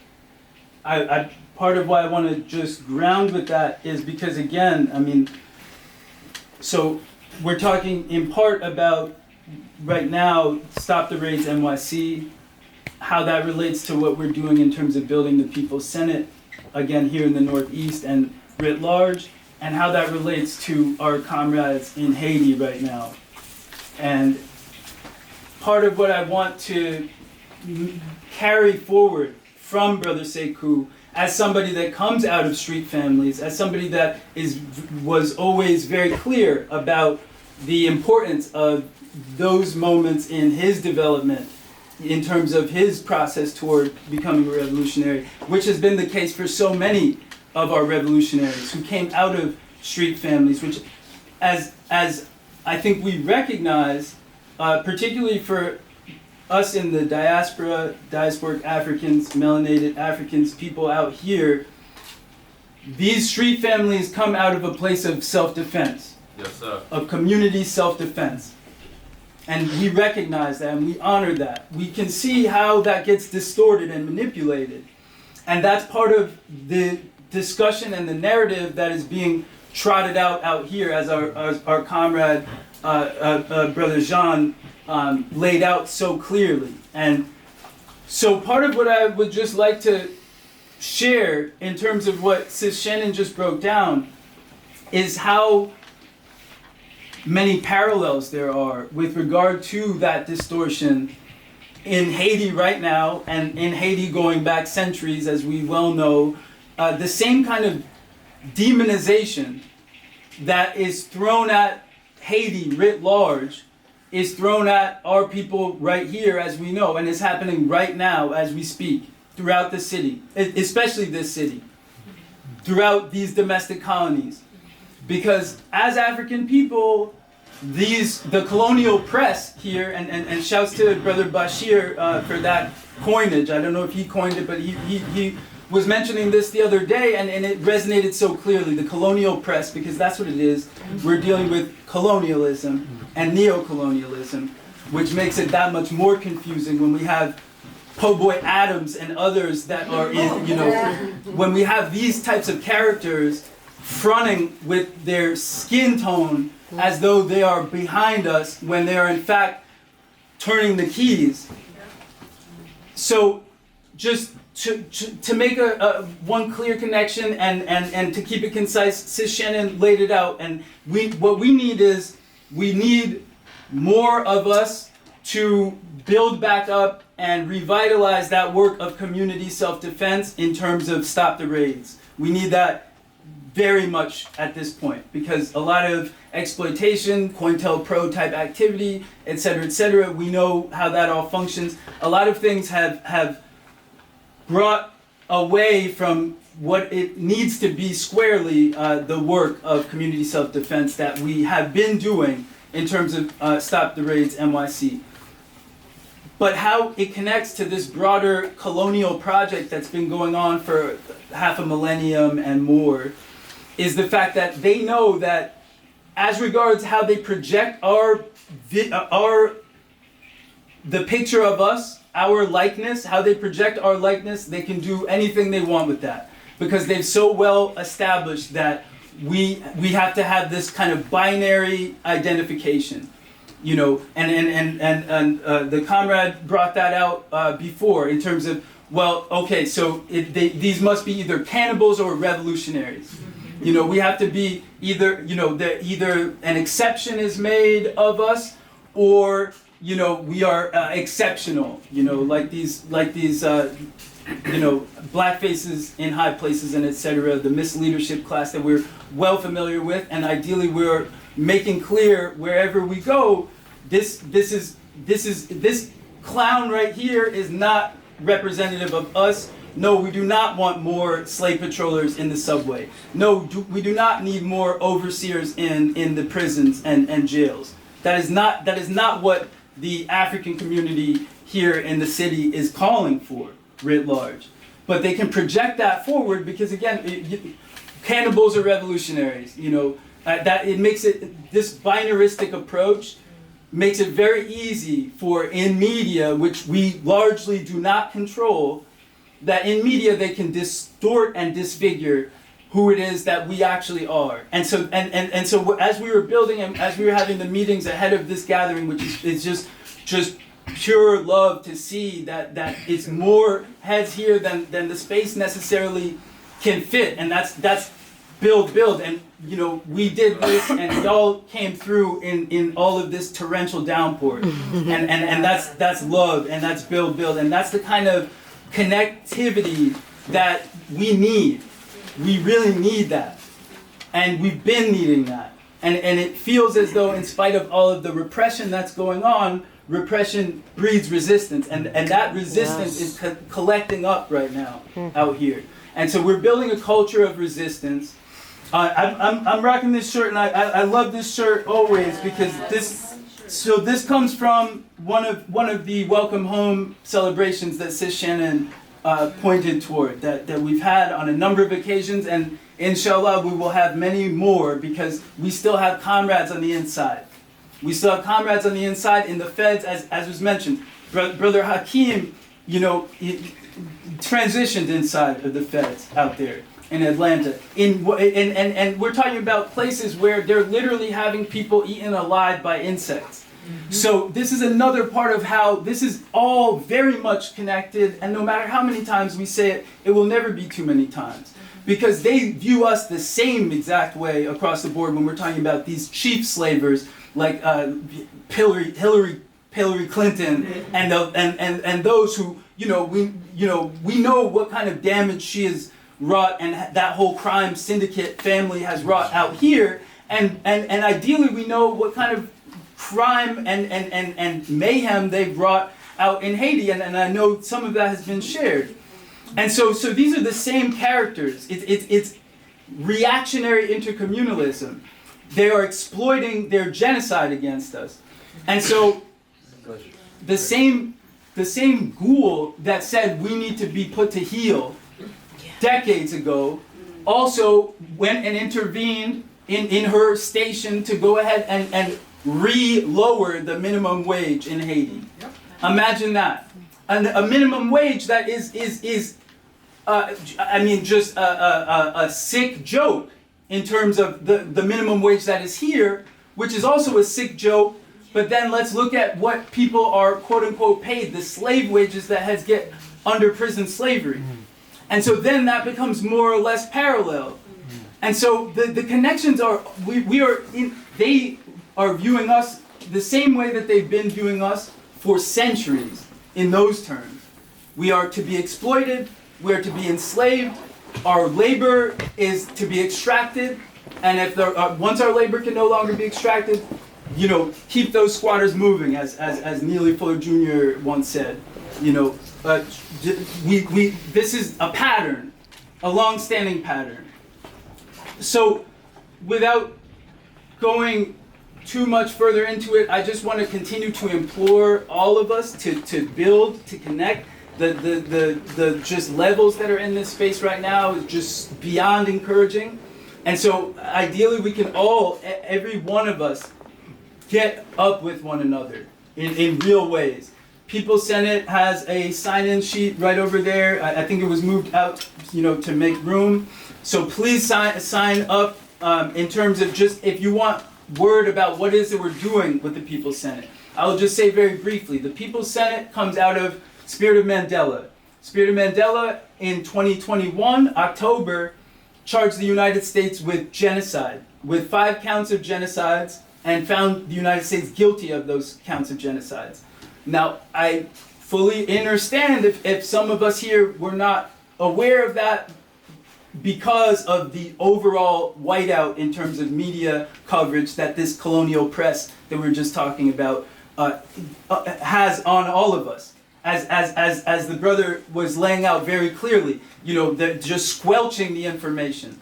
I part of why I want to just ground with that is because, again, I mean, so we're talking in part about right now, Stop the Raids NYC, how that relates to what we're doing in terms of building the People's Senate, again, here in the Northeast and writ large, and how that relates to our comrades in Haiti right now. And part of what I want to carry forward from Brother Sekou, as somebody that comes out of street families, as somebody that was always very clear about the importance of those moments in his development in terms of his process toward becoming a revolutionary, which has been the case for so many of our revolutionaries who came out of street families, which as I think we recognize, particularly for us in the diaspora, diasporic Africans, melanated Africans, people out here, these street families come out of a place of self-defense. Yes, sir. Of community self-defense. And we recognize that and we honor that. We can see how that gets distorted and manipulated. And that's part of the discussion and the narrative that is being trotted out here, as our comrade, Brother Jean, laid out so clearly. And so part of what I would just like to share in terms of what Sis Shannon just broke down is how many parallels there are with regard to that distortion in Haiti right now, and in Haiti going back centuries, as we well know. The same kind of demonization that is thrown at Haiti writ large is thrown at our people right here, as we know, and is happening right now as we speak throughout the city, especially this city, throughout these domestic colonies. Because as African people, the colonial press here, and shouts to Brother Bashir for that coinage. I don't know if he coined it, but he was mentioning this the other day, and it resonated so clearly. The colonial press, because that's what it is. We're dealing with colonialism and neo-colonialism, which makes it that much more confusing when we have Po' Boy Adams and others that are in, when we have these types of characters fronting with their skin tone as though they are behind us when they are in fact turning the keys. So just to make a one clear connection and to keep it concise, Sis Shannon laid it out, and what we need more of us to build back up and revitalize that work of community self-defense in terms of Stop the Raids. We need that very much at this point, because a lot of exploitation, COINTELPRO type activity, etc., we know how that all functions. A lot of things have brought away from what it needs to be squarely the work of community self-defense that we have been doing in terms of Stop the Raids NYC. but how it connects to this broader colonial project that's been going on for half a millennium and more is the fact that they know that as regards how they project the picture of us, our likeness, how they project our likeness, they can do anything they want with that. Because they've so well established that we have to have this kind of binary identification. You know, and the comrade brought that out before in terms of, well, okay, so these must be either cannibals or revolutionaries. You know, we have to be either, you know, either an exception is made of us, or, you know, we are exceptional. You know, like these you know, black faces in high places and etc. The misleadership class that we're well familiar with, and ideally we're making clear wherever we go, this clown right here is not representative of us. No, we do not want more slave patrollers in the subway. No, we do not need more overseers in the prisons and jails. That is not what the African community here in the city is calling for, writ large. But they can project that forward because, again, cannibals are revolutionaries. You know, that it makes it, this binaristic approach makes it very easy for, in media, which we largely do not control, that in media they can distort and disfigure who it is that we actually are. And so as we were building and as we were having the meetings ahead of this gathering, which is just pure love to see that it's more heads here than the space necessarily can fit, and that's build, and you know, we did this and y'all came through in all of this torrential downpour, and that's love, and that's build, and that's the kind of connectivity that we need. We really need that, and we've been needing that, and it feels as though, in spite of all of the repression that's going on, repression breeds resistance, and that resistance is collecting up right now out here. And so we're building a culture of resistance. I'm rocking this shirt, and I love this shirt always because this comes from one of the Welcome Home celebrations that Sis Shannon pointed toward, that we've had on a number of occasions, and inshallah we will have many more because we still have comrades on the inside. We still have comrades on the inside in the feds, as was mentioned. Brother Hakeem, you know, he transitioned inside of the feds out there in Atlanta. And we're talking about places where they're literally having people eaten alive by insects. Mm-hmm. So this is another part of how this is all very much connected, and no matter how many times we say it, it will never be too many times. Because they view us the same exact way across the board when we're talking about these chief slavers like Hillary Clinton and those who we know what kind of damage she has wrought, and that whole crime syndicate family has wrought out here, and ideally we know what kind of crime and mayhem they've wrought out in Haiti, and I know some of that has been shared. And so these are the same characters. It's reactionary intercommunalism. They are exploiting their genocide against us. And so the same ghoul that said we need to be put to heel decades ago also went and intervened in her station to go ahead and re-lower the minimum wage in Haiti. Imagine that. And a minimum wage that is just a sick joke in terms of the minimum wage that is here, which is also a sick joke. But then let's look at what people are quote unquote paid, the slave wages that has get under prison slavery. And so then that becomes more or less parallel. And so the connections are, they are viewing us the same way that they've been viewing us for centuries in those terms. We are to be exploited, we are to be enslaved, our labor is to be extracted, and if once our labor can no longer be extracted, keep those squatters moving, as Neely Fuller Jr. once said. This is a pattern, a long-standing pattern. So, without going too much further into it. I just want to continue to implore all of us to build, to connect. The just levels that are in this space right now is just beyond encouraging. And so ideally we can all, every one of us, get up with one another in real ways. People's Senate has a sign-in sheet right over there. I think it was moved out, to make room. So please sign up in terms of just if you want word about what it is that we're doing with the People's Senate. I will just say very briefly, the People's Senate comes out of Spirit of Mandela. Spirit of Mandela in 2021, October, charged the United States with genocide, with 5 counts of genocides, and found the United States guilty of those counts of genocides. Now, I fully understand if some of us here were not aware of that because of the overall whiteout in terms of media coverage that this colonial press that we were just talking about has on all of us. As the brother was laying out very clearly, they're just squelching the information.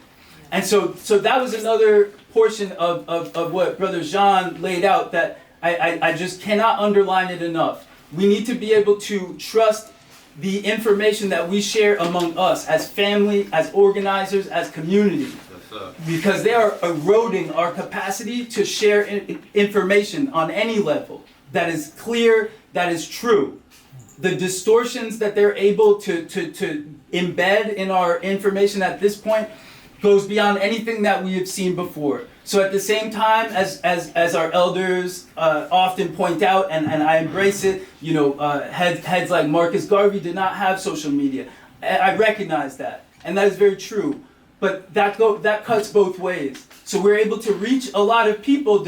And so that was another portion of what Brother Jean laid out that I just cannot underline it enough. We need to be able to trust the information that we share among us as family, as organizers, as community. Because they are eroding our capacity to share information on any level that is clear, that is true. The distortions that they're able to embed in our information at this point goes beyond anything that we have seen before. So at the same time, as our elders often point out, and I embrace it, heads like Marcus Garvey did not have social media. I recognize that, and that is very true. But that cuts both ways. So we're able to reach a lot of people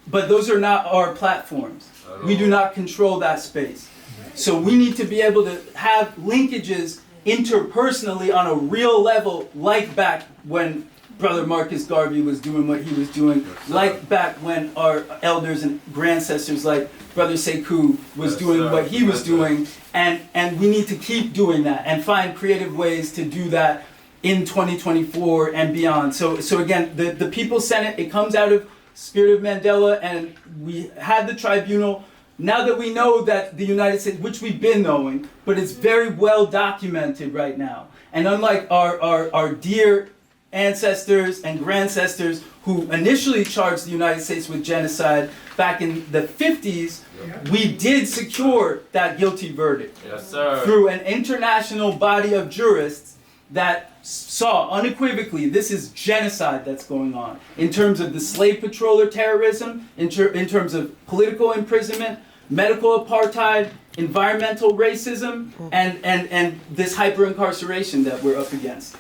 but those are not our platforms. We do not control that space. So we need to be able to have linkages interpersonally on a real level, like back when Brother Marcus Garvey was doing what he was doing, like back when our elders and grandcessors like Brother Sekou was doing what he was doing, and we need to keep doing that and find creative ways to do that in 2024 and beyond. So again, the People's Senate, it comes out of Spirit of Mandela, and we had the tribunal. Now that we know that the United States, which we've been knowing, but it's very well documented right now. And unlike our dear ancestors and grandcestors who initially charged the United States with genocide back in the 50s, we did secure that guilty verdict. Yes, sir. Through an international body of jurists that saw unequivocally this is genocide that's going on in terms of the slave patroller terrorism, in terms of political imprisonment, medical apartheid, environmental racism, and this hyper-incarceration that we're up against.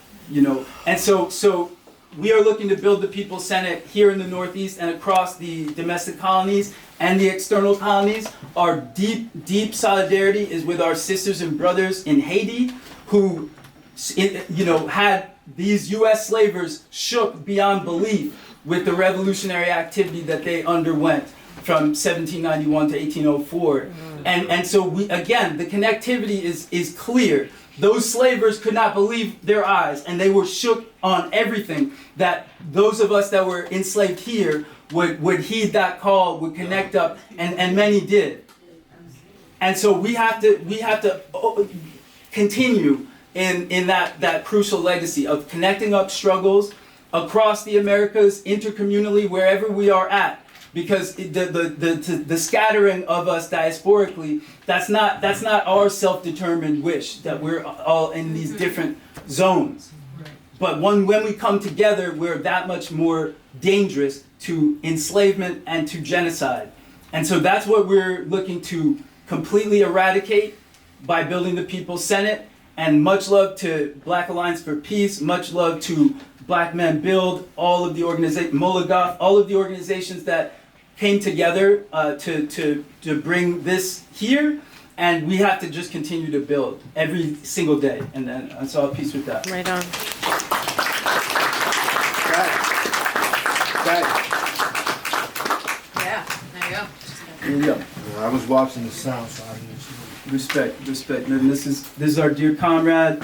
And so we are looking to build the People's Senate here in the Northeast and across the domestic colonies and the external colonies. Our deep solidarity is with our sisters and brothers in Haiti who had these U.S. slavers shook beyond belief with the revolutionary activity that they underwent from 1791 to 1804. And so the connectivity is clear. Those slavers could not believe their eyes, and they were shook on everything that those of us that were enslaved here would heed that call, would connect up, and many did. And so we have to continue in that crucial legacy of connecting up struggles across the Americas, intercommunally, wherever we are at. Because the scattering of us diasporically, that's not our self-determined wish that we're all in these different zones. But when we come together, we're that much more dangerous to enslavement and to genocide. And so that's what we're looking to completely eradicate by building the People's Senate. And much love to Black Alliance for Peace, much love to Black Men Build, all of the organizations, Mulligoff, all of the organizations that came together to bring this here, and we have to just continue to build every single day, and so I'll peace with that. Right on. Yeah, there you go. Here we go. I was watching the sound, so I didn't. Respect. And this is our dear comrade.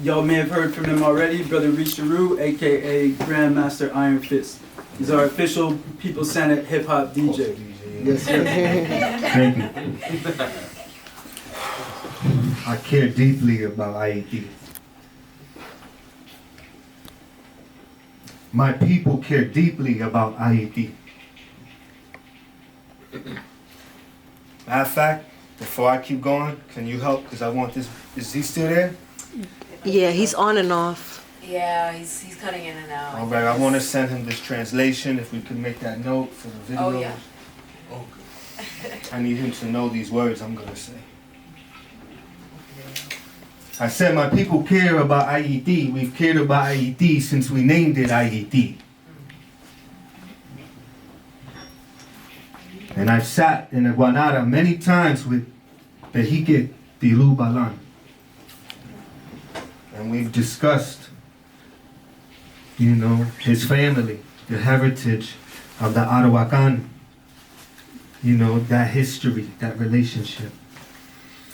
Y'all may have heard from him already, Brother Richeroux, aka Grandmaster Iron Fist. He's our official People's Senate hip hop DJ. Yes, sir. Thank you. I care deeply about Haiti. My people care deeply about Haiti. Matter of fact, before I keep going, can you help? Because I want this. Is he still there? Yeah, he's on and off. Yeah, he's cutting in and out. All right, I want to send him this translation. If we could make that note for the video. Oh, yeah. I need him to know these words I'm going to say. I said my people care about Haiti. We've cared about Haiti since we named it Haiti. And I've sat in a Guanara many times with Behike Tilu Balan. And we've discussed, you know, his family, the heritage of the Arawakan, you know, that history, that relationship.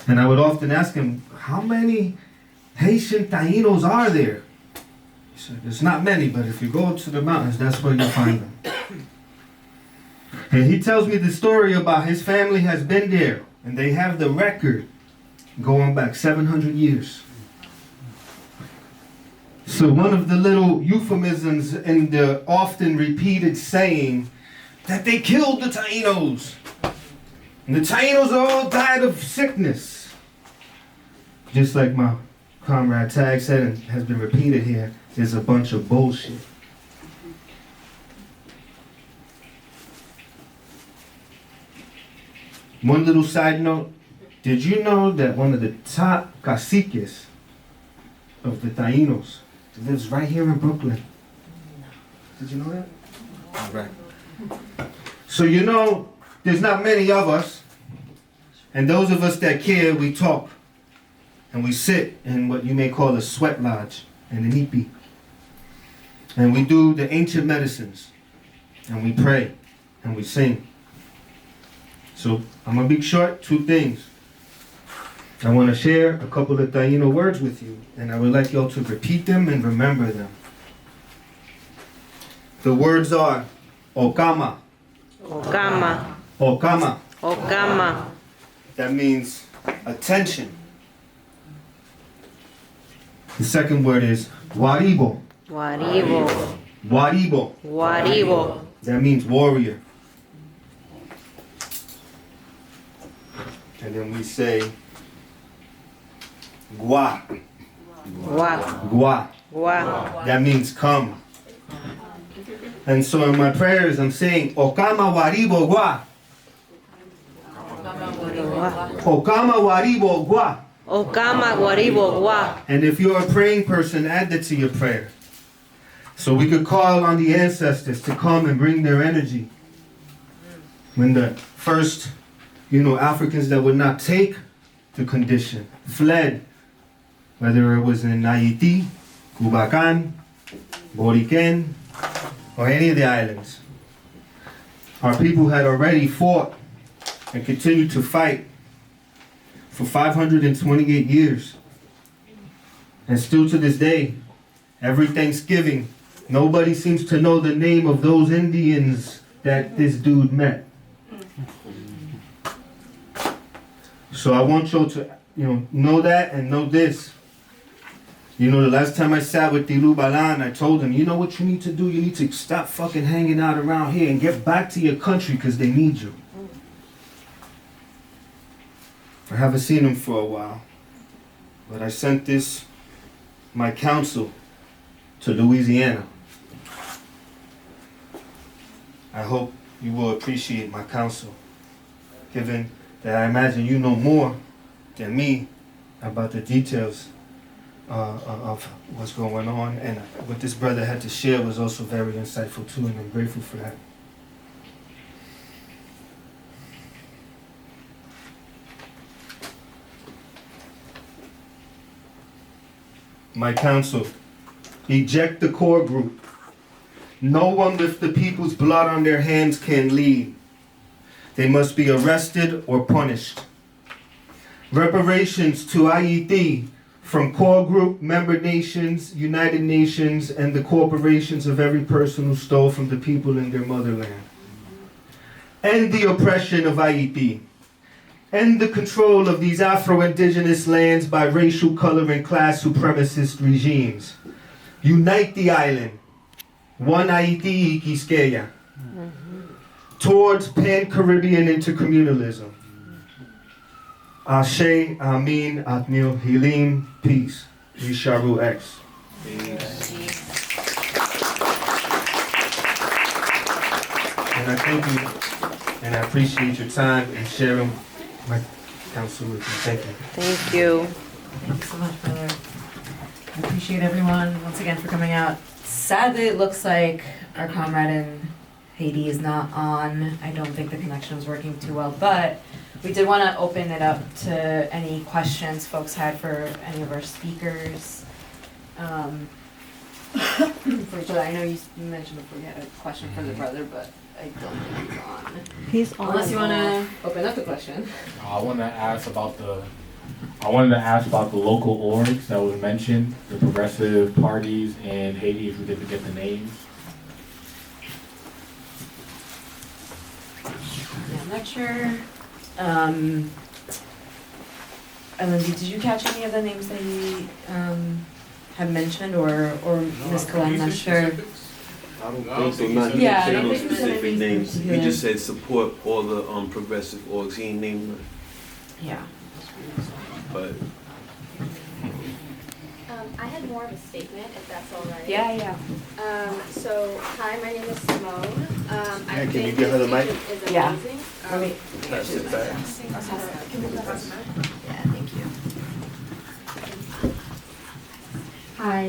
And I would often ask him, how many Haitian Tainos are there? He said, there's not many, but if you go to the mountains, that's where you'll find them. And he tells me the story about his family has been there, and they have the record going back 700 years. So one of the little euphemisms in the often repeated saying that they killed the Tainos. And the Tainos all died of sickness. Just like my comrade Tag said and has been repeated here, is a bunch of bullshit. One little side note, did you know that one of the top caciques of the Tainos lives right here in Brooklyn? Did you know that? All right. So you know, there's not many of us, and those of us that care, we talk, and we sit in what you may call a sweat lodge, and an ipi. And we do the ancient medicines, and we pray, and we sing. So I'm gonna be short, 2 things. I want to share a couple of Taino words with you, and I would like y'all to repeat them and remember them. The words are Okama. Okama. Okama. Okama. That means attention. The second word is Waribo. Waribo. Waribo. Waribo. That means warrior. And then we say Gua. Gua. Gua. Gua. That means come. And so in my prayers I'm saying Okama Waribo Gua. Okama Waribo Gua. Okama Waribo Gua. And if you're a praying person, add that to your prayer. So we could call on the ancestors to come and bring their energy. When the first, Africans that would not take the condition fled, whether it was in Haiti, Cubacan, Boriken, or any of the islands. Our people had already fought and continued to fight for 528 years. And still to this day, every Thanksgiving, nobody seems to know the name of those Indians that this dude met. So I want y'all to, know that and know this. The last time I sat with Tilu Balan, I told him, you know what you need to do? You need to stop fucking hanging out around here and get back to your country because they need you. I haven't seen him for a while, but I sent my counsel to Louisiana. I hope you will appreciate my counsel, given that I imagine you know more than me about the details of what's going on, and what this brother had to share was also very insightful too, and I'm grateful for that. My counsel, eject the core group. No one with the people's blood on their hands can lead. They must be arrested or punished. Reparations to Haiti from core group, member nations, United Nations, and the corporations of every person who stole from the people in their motherland. End the oppression of Haiti. End the control of these Afro-Indigenous lands by racial, color, and class supremacist regimes. Unite the island. One Haiti Quisqueya. Towards Pan-Caribbean intercommunalism. Ashe, Amin, Atnil, Hilim, peace. Yisharu X. And I thank you, and I appreciate your time and sharing my counsel with you. Thank you. Thank you. Thanks so much, brother. I appreciate everyone once again for coming out. Sadly, it looks like our comrade in Haiti is not on. I don't think the connection is working too well, but we did want to open it up to any questions folks had for any of our speakers. For each other. I know you mentioned before you had a question for the brother, but I don't think he's on. He's on. Unless you want to open up the question. I wanted to ask about the local orgs that was mentioned, the progressive parties in Haiti, if we did get the names. Yeah, I'm not sure. Lindsay, did you catch any of the names that you had mentioned, or Ms. Kalan? I'm not sure. I don't think so. Not he Yeah, I didn't don't say no think we said specific anything names. He particular. just said support all the progressive orgs. He ain't named none. Yeah. But I had more of a statement, if that's all right. Yeah. So, hi, my name is Simone. I can you think give her the this mic? vision is Yeah. amazing. Let me Pass it back. Yeah, thank you. Hi,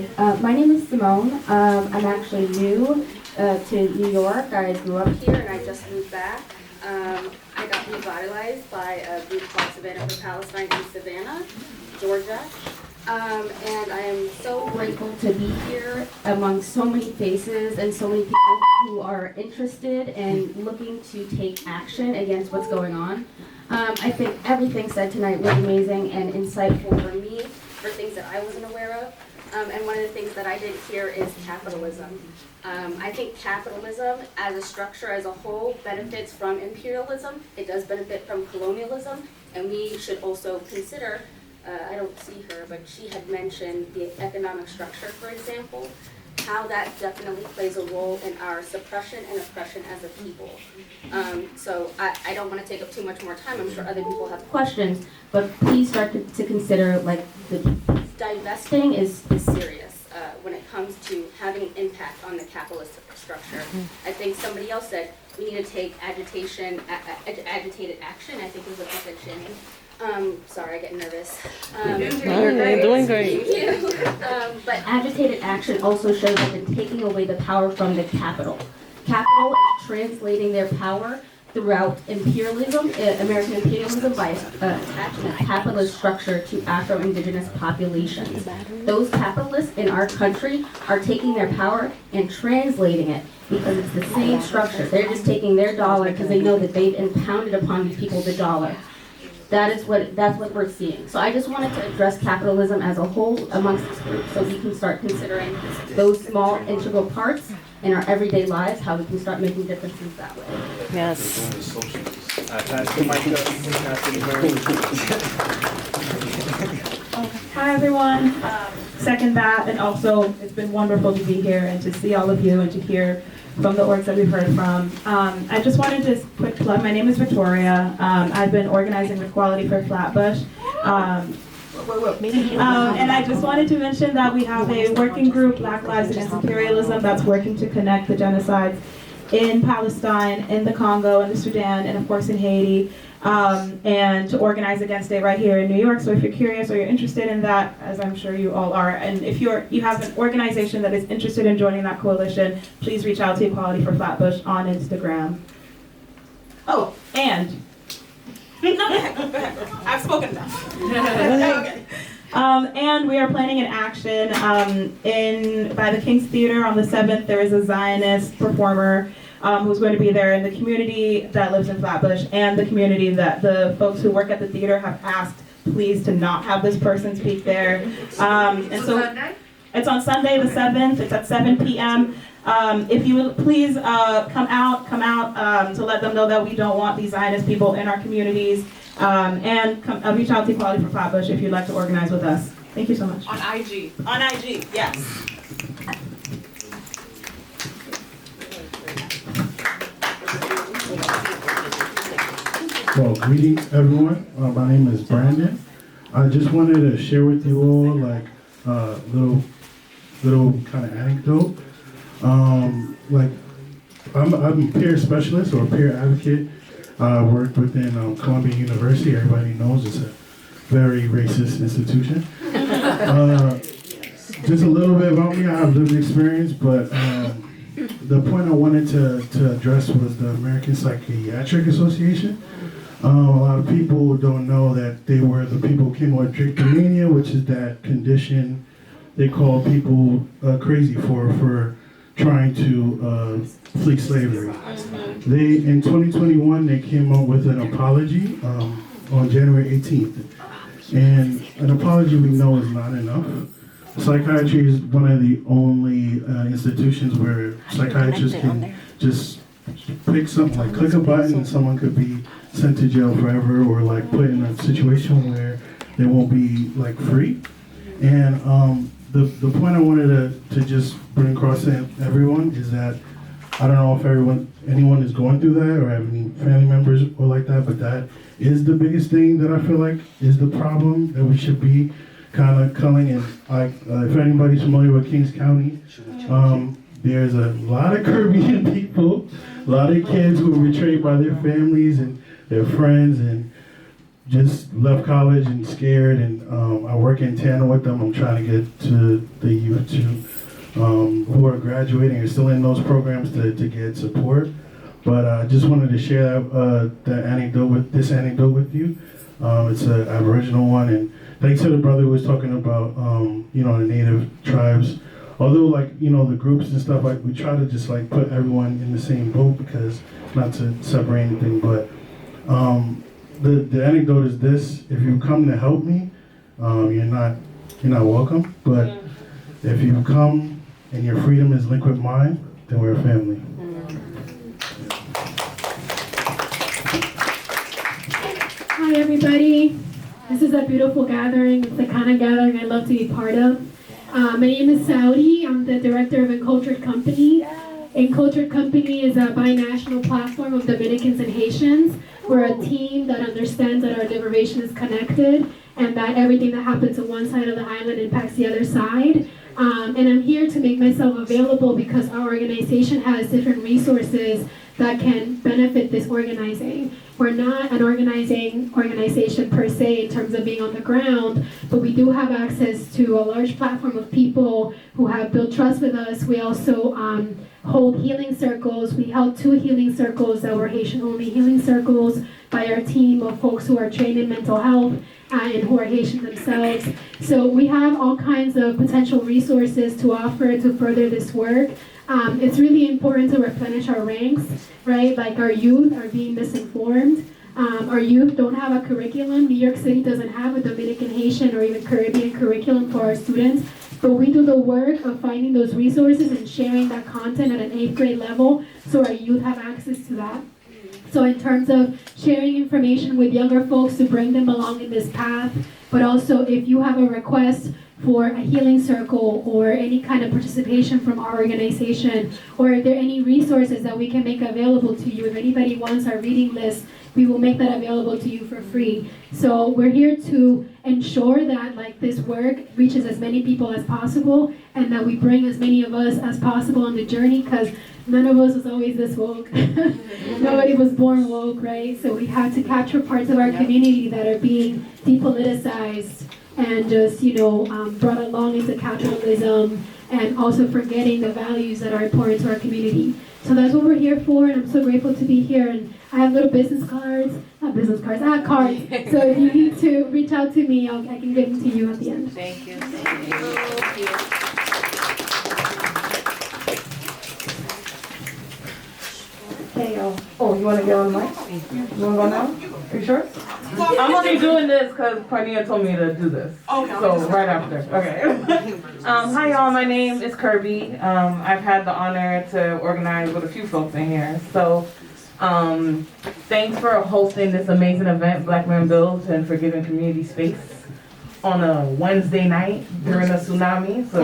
my name is Simone. I'm actually new to New York. I grew up here and I just moved back. I got revitalized by a group called Savannah for Palestine in Savannah, Georgia. And I am so grateful to be here among so many faces and so many people who are interested and looking to take action against what's going on. I think everything said tonight was amazing and insightful for me, for things that I wasn't aware of. And one of the things that I did here is capitalism. I think capitalism as a structure as a whole benefits from imperialism. It does benefit from colonialism, and we should also consider, I don't see her, but she had mentioned the economic structure, for example, how that definitely plays a role in our suppression and oppression as a people. So I don't want to take up too much more time. I'm sure other people have questions, but please start to consider, like, the divesting is serious when it comes to having an impact on the capitalist structure. I think somebody else said we need to take agitated action. I think it was what said Shannon. Sorry, I get nervous. You're doing great. Thank you. But agitated action also shows that they're taking away the power from the capital. Capital is translating their power throughout imperialism, American imperialism, by attaching a capitalist structure to Afro-Indigenous populations. Those capitalists in our country are taking their power and translating it because it's the same structure. They're just taking their dollar because they know that they've impounded upon these people the dollar. That's what we're seeing. So I just wanted to address capitalism as a whole amongst this group so we can start considering those small integral parts in our everyday lives, how we can start making differences that way. Yes. Hi everyone, second that, and also it's been wonderful to be here and to see all of you and to hear from the orgs that we've heard from. I just wanted to just quick plug, my name is Victoria. I've been organizing with Quality for Flatbush. And I just wanted to mention that we have a working group, Black Lives Against Imperialism, that's working to connect the genocides in Palestine, in the Congo, in the Sudan, and of course in Haiti, and to organize against it right here in New York. So if you're curious or you're interested in that, as I'm sure you all are, and if you have an organization that is interested in joining that coalition, please reach out to Equality for Flatbush on Instagram. Oh, and no, go ahead. I've spoken enough. Okay. And we are planning an action by the King's Theater on the 7th. There is a Zionist performer who's going to be there in the community that lives in Flatbush and the community that the folks who work at the theater have asked pleased to not have this person speak there. And so it's on Sunday the 7th. It's at 7 p.m. If you would please come out to let them know that we don't want these Zionist people in our communities. And reach out to Equality for Flatbush if you'd like to organize with us. Thank you so much. On IG. On IG, yes. Well, greetings everyone. My name is Brandon. I just wanted to share with you all like a little kind of anecdote. Like I'm a peer specialist or a peer advocate. I worked within Columbia University. Everybody knows it's a very racist institution. Just a little bit about me. I have lived experience, but the point I wanted to address was the American Psychiatric Association. A lot of people don't know that they were the people who came up with trichomania, which is that condition they call people crazy for trying to flee slavery. They, in 2021, they came up with an apology on January 18th. And an apology we know is not enough. Psychiatry is one of the only institutions where psychiatrists can just pick something, like click a button and someone could be sent to jail forever or like put in a situation where they won't be like free. And the point I wanted to just bring across to everyone is that I don't know if anyone is going through that or have any family members or like that, but that is the biggest thing that I feel like is the problem that we should be kind of culling. And like, if anybody's familiar with Kings County, there's a lot of Caribbean people, a lot of kids who were betrayed by their families and their friends and just left college and scared. And I work in tandem with them. I'm trying to get to the youth who are graduating or still in those programs to get support. But I just wanted to share this anecdote with you. It's an Aboriginal one, and thanks to the brother who was talking about the native tribes. Although the groups and stuff, like we try to just like put everyone in the same boat because not to separate anything, but the anecdote is this: if you come to help me, you're not welcome. But if you come and your freedom is linked with mine, then we're a family. Hi everybody. This is a beautiful gathering. It's the kind of gathering I love to be part of. My name is Saudi. I'm the director of Encultured Company. Encultured Company is a binational platform of Dominicans and Haitians. We're a team that understands that our liberation is connected and that everything that happens on one side of the island impacts the other side. And I'm here to make myself available because our organization has different resources that can benefit this organizing. We're not an organization per se in terms of being on the ground, but we do have access to a large platform of people who have built trust with us. We also hold healing circles. We held 2 healing circles that were Haitian-only healing circles by our team of folks who are trained in mental health and who are Haitian themselves. So we have all kinds of potential resources to offer to further this work. It's really important to replenish our ranks, right? Like our youth are being misinformed. Our youth don't have a curriculum. New York City doesn't have a Dominican, Haitian, or even Caribbean curriculum for our students. But we do the work of finding those resources and sharing that content at an 8th grade level so our youth have access to that. So in terms of sharing information with younger folks to bring them along in this path, but also if you have a request for a healing circle or any kind of participation from our organization, or if there are any resources that we can make available to you, if anybody wants our reading list, we will make that available to you for free. So we're here to ensure that this work reaches as many people as possible and that we bring as many of us as possible on the journey, because none of us was always this woke. Nobody was born woke, right? So we have to capture parts of our community that are being depoliticized and just, brought along into capitalism and also forgetting the values that are important to our community. So that's what we're here for, and I'm so grateful to be here. And I have little business cards, not business cards, I have cards. So if you need to reach out to me, I can give them to you at the end. Thank you. Okay, you want to get on the mic? You want to go now? Are you sure? I'm only doing this because Cornelia told me to do this. Okay. So right after. Okay. Hi y'all, my name is Kirby. I've had the honor to organize with a few folks in here. So thanks for hosting this amazing event, Black Men Build, and for giving community space on a Wednesday night during a tsunami. So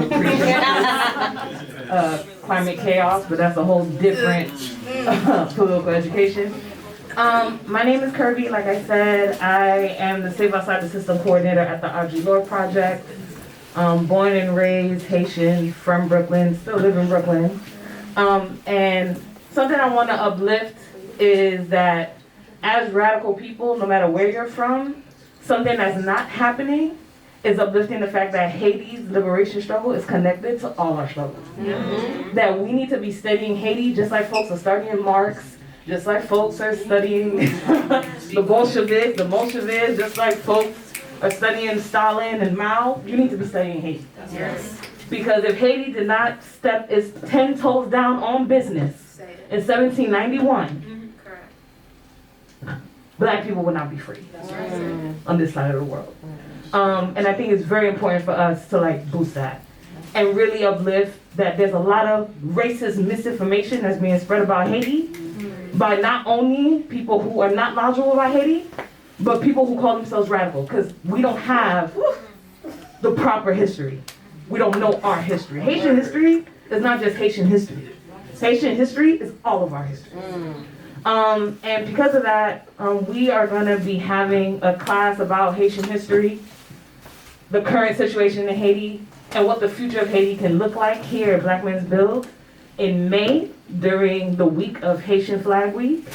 climate chaos, but that's a whole different political education. My name is Kirby. Like I said, I am the Save Outside the System coordinator at the Antiwar project. Born and raised Haitian from Brooklyn, still live in Brooklyn. And something I want to uplift is that as radical people, no matter where you're from, something that's not happening is uplifting the fact that Haiti's liberation struggle is connected to all our struggles. Mm-hmm. That we need to be studying Haiti just like folks are studying Marx, just like folks are studying the Bolsheviks, just like folks are studying Stalin and Mao. You need to be studying Haiti. Yes. Because if Haiti did not step its 10 toes down on business in 1791, Black people would not be free on this side of the world. And I think it's very important for us to like boost that and really uplift that there's a lot of racist misinformation that's being spread about Haiti by not only people who are not knowledgeable about Haiti, but people who call themselves radical, because we don't have the proper history. We don't know our history. Haitian history is not just Haitian history. Haitian history is all of our history. And because of that, we are going to be having a class about Haitian history, the current situation in Haiti, and what the future of Haiti can look like here at Black Men's Build in May during the week of Haitian Flag Week.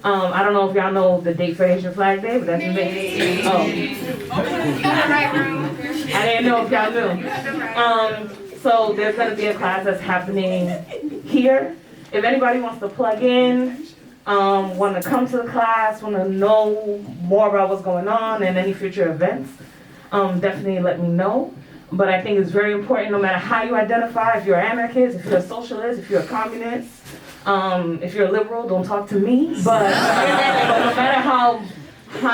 I don't know if y'all know the date for Haitian Flag Day, but that's in May. I didn't know if y'all knew. So there's going to be a class that's happening here. If anybody wants to plug in, want to come to the class, want to know more about what's going on and any future events, definitely let me know. But I think it's very important, no matter how you identify, if you're an anarchist, if you're a socialist, if you're a communist, if you're a liberal, don't talk to me. But no matter how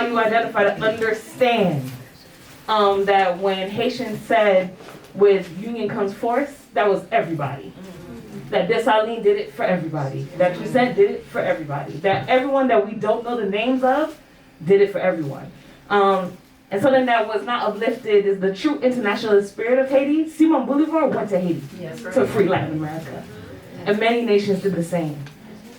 you identify, to understand that when Haitians said, with union comes force, that was everybody. That Dessalines did it for everybody. That Toussaint did it for everybody. That everyone that we don't know the names of did it for everyone. And something that was not uplifted is the true internationalist spirit of Haiti. Simon Bolivar went to Haiti to free Latin America. And many nations did the same.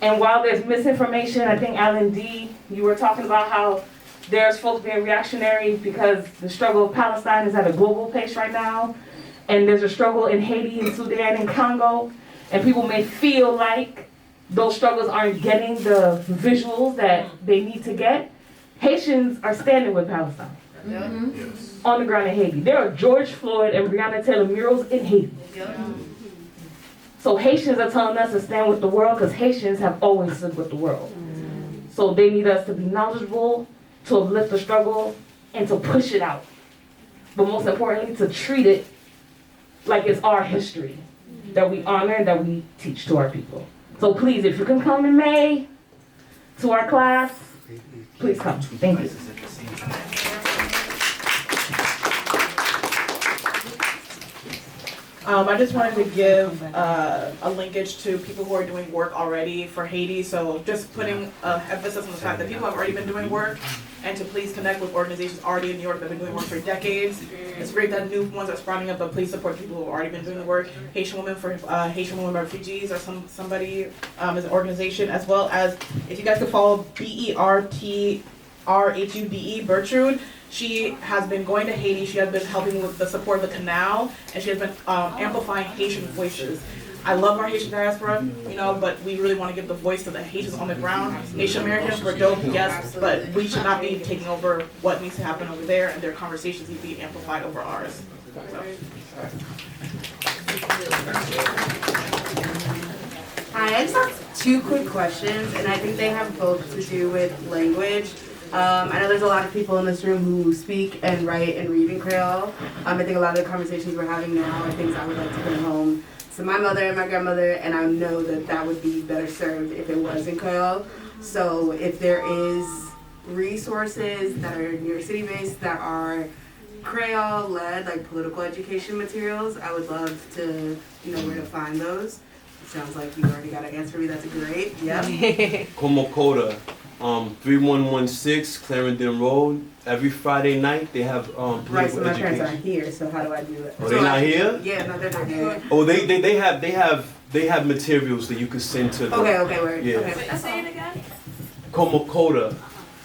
And while there's misinformation, I think Alan D., you were talking about how there's folks being reactionary because the struggle of Palestine is at a global pace right now. And there's a struggle in Haiti and Sudan and Congo. And people may feel like those struggles aren't getting the visuals that they need to get. Haitians are standing with Palestine. Mm-hmm. On the ground in Haiti. There are George Floyd and Breonna Taylor murals in Haiti. So Haitians are telling us to stand with the world because Haitians have always stood with the world. So they need us to be knowledgeable, to uplift the struggle, and to push it out. But most importantly, to treat it like it's our history that we honor and that we teach to our people. So please, if you can come in May to our class, please come. Thank you. I just wanted to give a linkage to people who are doing work already for Haiti. So just putting emphasis on the fact that people have already been doing work, and to please connect with organizations already in New York that have been doing work for decades. It's great that new ones are sprouting up, but please support people who have already been doing the work. Haitian Women for Haitian Women Refugees or somebody is an organization, as well as if you guys could follow BERTRHUDE, Bertrude. She has been going to Haiti. She has been helping with the support of the canal, and she has been amplifying Haitian voices. I love our Haitian diaspora, but we really want to give the voice to the Haitians on the ground. Haitian Americans were dope, yes, but we should not be taking over what needs to happen over there, and their conversations need to be amplified over ours. Hi, I just have two quick questions, and I think they have both to do with language. I know there's a lot of people in this room who speak and write and read in Creole. I think a lot of the conversations we're having now are things I would like to bring home to my mother and my grandmother, and I know that that would be better served if it was in Creole. So if there is resources that are New York City based that are Creole led, like political education materials. I would love to know where to find those. It sounds like you already got an answer for me. That's great. Yep. Komokota, 3116 Clarendon Road. Every Friday night they have Right, so political my parents education. aren't here, so how do I do it? Oh, they're not here? Yeah, no, they're not here. Oh, they have materials that you can send to them. Okay, word. Yeah. Okay. Say it again. Komokota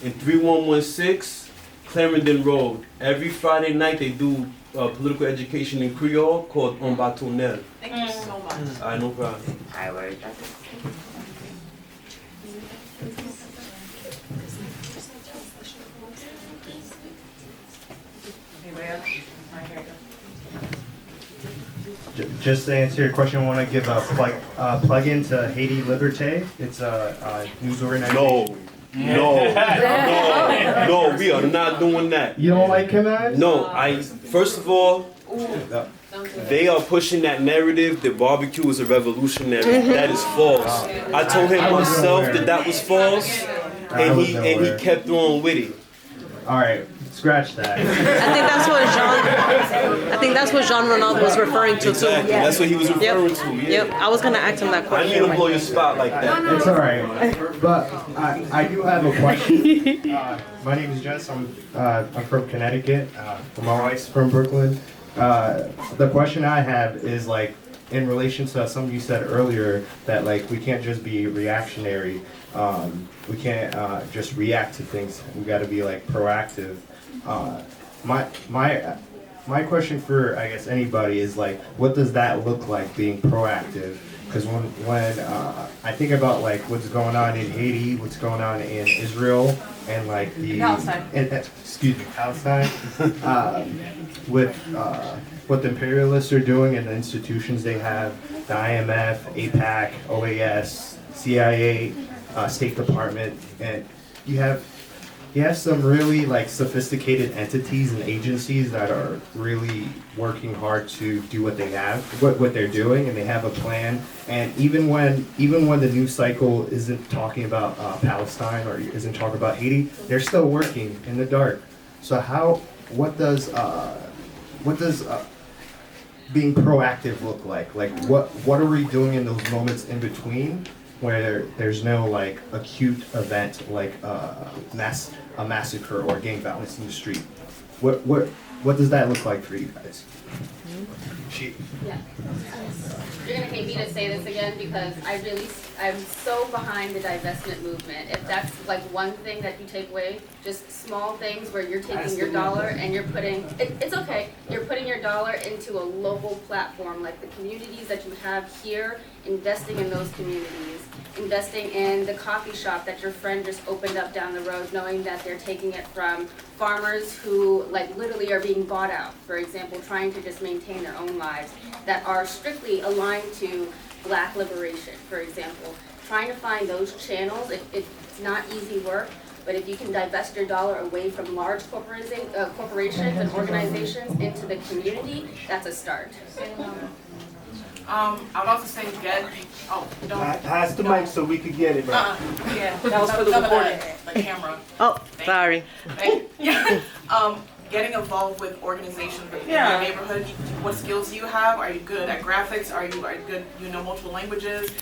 in 3116 Clarendon Road. Every Friday night they do political education in Creole called On Bâtonnel. Thank you so much. All right, no problem. I word. Just to answer your question, I want to give a plug in to Haiti Liberté. It's a news organization. No, we are not doing that. You don't like knives? No, first of all, they are pushing that narrative that barbecue is a revolutionary. That is false. I told him myself that was false, and he kept on with it. All right, scratch that. I think that's what Jean Ronald was referring to too. Exactly. That's what he was referring to. Yeah. Yep. I was gonna ask him that I question. need to blow your spot like that. It's all right, but I do have a question. My name is Jess. I'm from Connecticut. My wife's from Brooklyn. The question I have is like in relation to something you said earlier that like we can't just be reactionary. We can't just react to things. We got to be like proactive. My question for I guess anybody is like, what does that look like being proactive? Because when I think about like what's going on in Haiti, what's going on in Israel, and like Palestine, with what the imperialists are doing and the institutions they have, the IMF, APAC, OAS, CIA, State Department, and you have some really like sophisticated entities and agencies that are really working hard to do what they have, what they're doing, and they have a plan. And even when the news cycle isn't talking about Palestine or isn't talking about Haiti, they're still working in the dark. So what does being proactive look like? Like what are we doing in those moments in between where there's no like acute event like a massacre or gang violence in the street? What does that look like for you guys? Yeah. You're gonna hate me to say this again because I'm so behind the divestment movement. If that's like one thing that you take away, just small things where you're taking your dollar and you're putting, it's okay, you're putting your dollar into a local platform like the communities that you have here, investing in those communities, investing in the coffee shop that your friend just opened up down the road, knowing that they're taking it from farmers who like literally are being bought out, for example, trying to just maintain their own lives that are strictly aligned to Black liberation, for example. Trying to find those channels, it's not easy work, but if you can divest your dollar away from large corporations and organizations into the community, that's a start. I would also say Pass the mic so we could get it, right? Yeah, that was for the recording, the camera. Oh, sorry. Getting involved with organizations in your neighborhood. What skills do you have? Are you good at graphics? Are you good? You know multiple languages.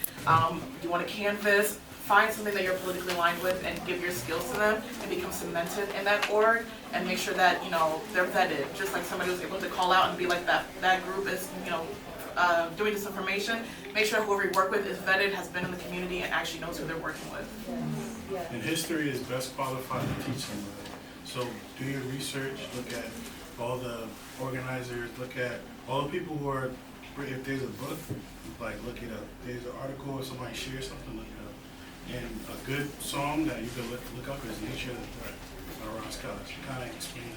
You want to canvas. Find something that you're politically aligned with and give your skills to them and become cemented in that org and make sure that they're vetted. Just like somebody was able to call out and be like that group is doing this information. Make sure whoever you work with is vetted, has been in the community, and actually knows who they're working with. And history is best qualified to teach somebody. So do your research, look at all the organizers, look at all the people who are, if there's a book, like look it up. If there's an article or somebody shares something, look it up. And a good song that you can look up is Nature of the Threat by Ross Scott. She kind of explains it.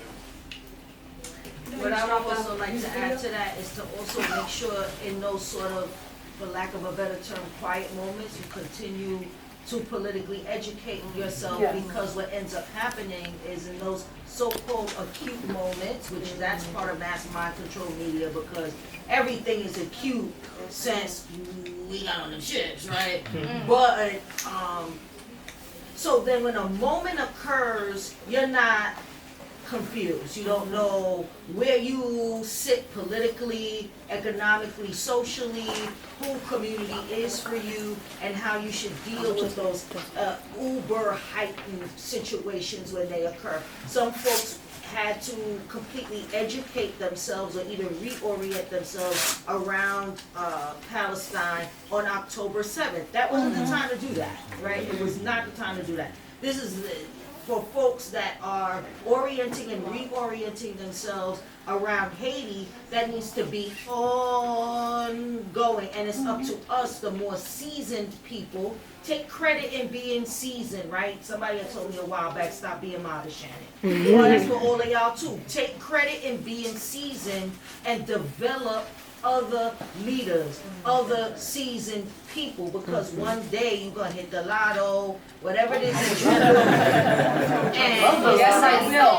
What I would also like to add to that is to also make sure in those sort of, for lack of a better term, quiet moments, you continue to politically educate yourself, because what ends up happening is in those so-called acute moments, which that's part of mass mind control media, because everything is acute since we got on them ships, right? But So then when a moment occurs, you're not confused. You don't know where you sit politically, economically, socially, who community is for you, and how you should deal with those uber heightened situations when they occur. Some folks had to completely educate themselves or even reorient themselves around Palestine on October 7th. That wasn't the time to do that, right? It was not the time to do that. This is for folks that are orienting and reorienting themselves around Haiti. That needs to be ongoing, and it's up to us, the more seasoned people. Take credit in being seasoned, right? Somebody had told me a while back, stop being modest, Shannon. Well, that's for all of y'all too. Take credit in being seasoned and develop other leaders, other seasoned people, because one day you're gonna hit the lotto, whatever it is that you're doing, and yes, I will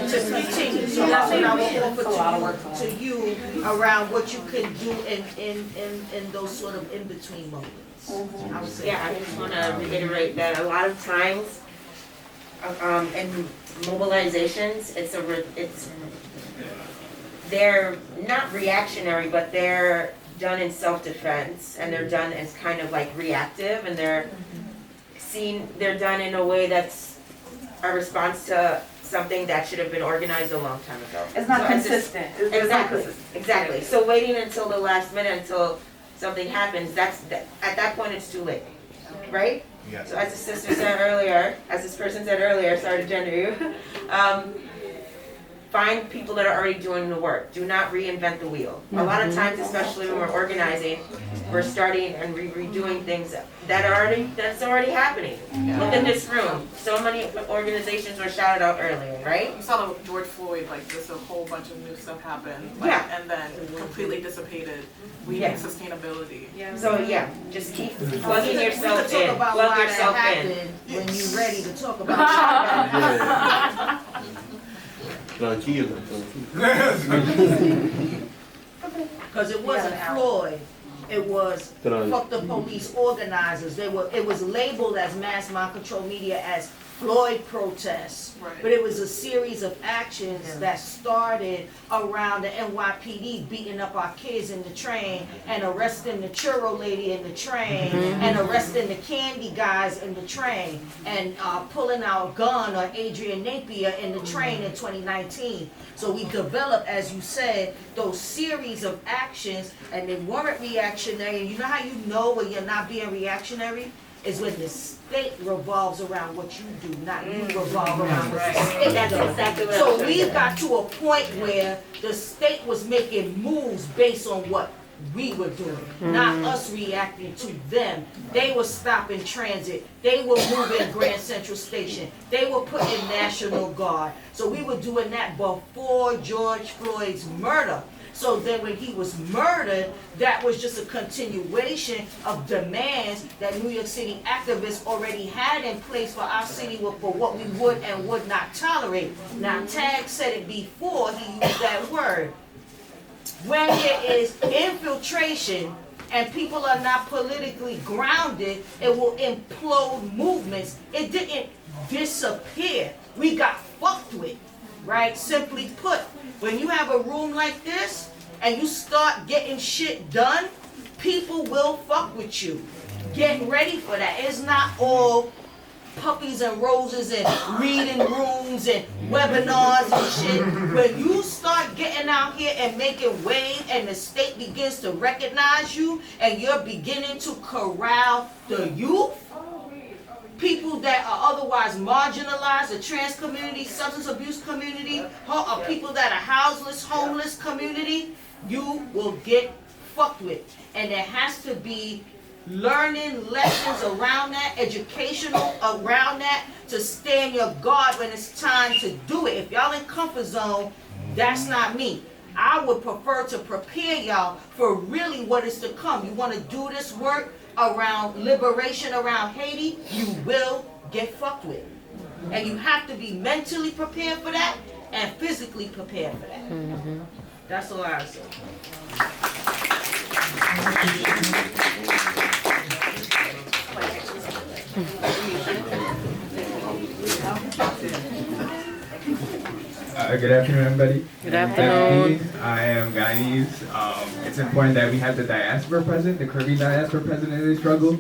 to continue. So that's what I will offer to you around what you can do in those sort of in between moments. Yeah, I just want to reiterate that a lot of times in mobilizations, they're not reactionary, but they're done in self-defense, and they're done as kind of like reactive, and they're done in a way that's a response to something that should have been organized a long time ago. It's not consistent. Exactly. So waiting until the last minute until something happens, at that point it's too late, right? Yeah. So as the sister said earlier, as this person said earlier, sorry to gender you, find people that are already doing the work. Do not reinvent the wheel. A lot of times, especially when we're organizing, we're starting and redoing things that's already happening. Look at this room. So many organizations were shouted out earlier, right? You saw the George Floyd, like just a whole bunch of new stuff happened, and then completely dissipated. We need sustainability. So just keep plugging yourself in. Plug yourself in. When you're ready to talk about because it wasn't Floyd, it was fuck the police organizers. It was labeled as mass mind control media as Floyd protests, but it was a series of actions that started around the NYPD beating up our kids in the train and arresting the churro lady in the train and arresting the candy guys in the train and pulling our gun on Adrian Napier in the train in 2019. So we developed, as you said, those series of actions, and they weren't reactionary. And you know how you know when you're not being reactionary? Is when the state revolves around what you do, not you revolve around the state. That's exactly what So we got to a point where the state was making moves based on what we were doing, not us reacting to them. They were stopping transit. They were moving Grand Central Station. They were putting National Guard. So we were doing that before George Floyd's murder. So then when he was murdered, that was just a continuation of demands that New York City activists already had in place for our city for what we would and would not tolerate. Now, Tag said it before he used that word. When there is infiltration and people are not politically grounded, it will implode movements. It didn't disappear. We got fucked with, right? Simply put, when you have a room like this and you start getting shit done, people will fuck with you. Get ready for that. It's not all puppies and roses and reading rooms and webinars and shit. When you start getting out here and making waves and the state begins to recognize you and you're beginning to corral the youth, people that are otherwise marginalized, the trans community, substance abuse community, or people that are houseless, homeless community, you will get fucked with. And there has to be learning lessons around that, educational around that, to stand your guard when it's time to do it. If y'all in comfort zone, that's not me. I would prefer to prepare y'all for really what is to come. You want to do this work around liberation around Haiti, you will get fucked with. And you have to be mentally prepared for that and physically prepared for that. That's all I say. Good afternoon, everybody. Good afternoon. I am Guyanese. It's important that we have the diaspora present, the Caribbean diaspora present in this struggle.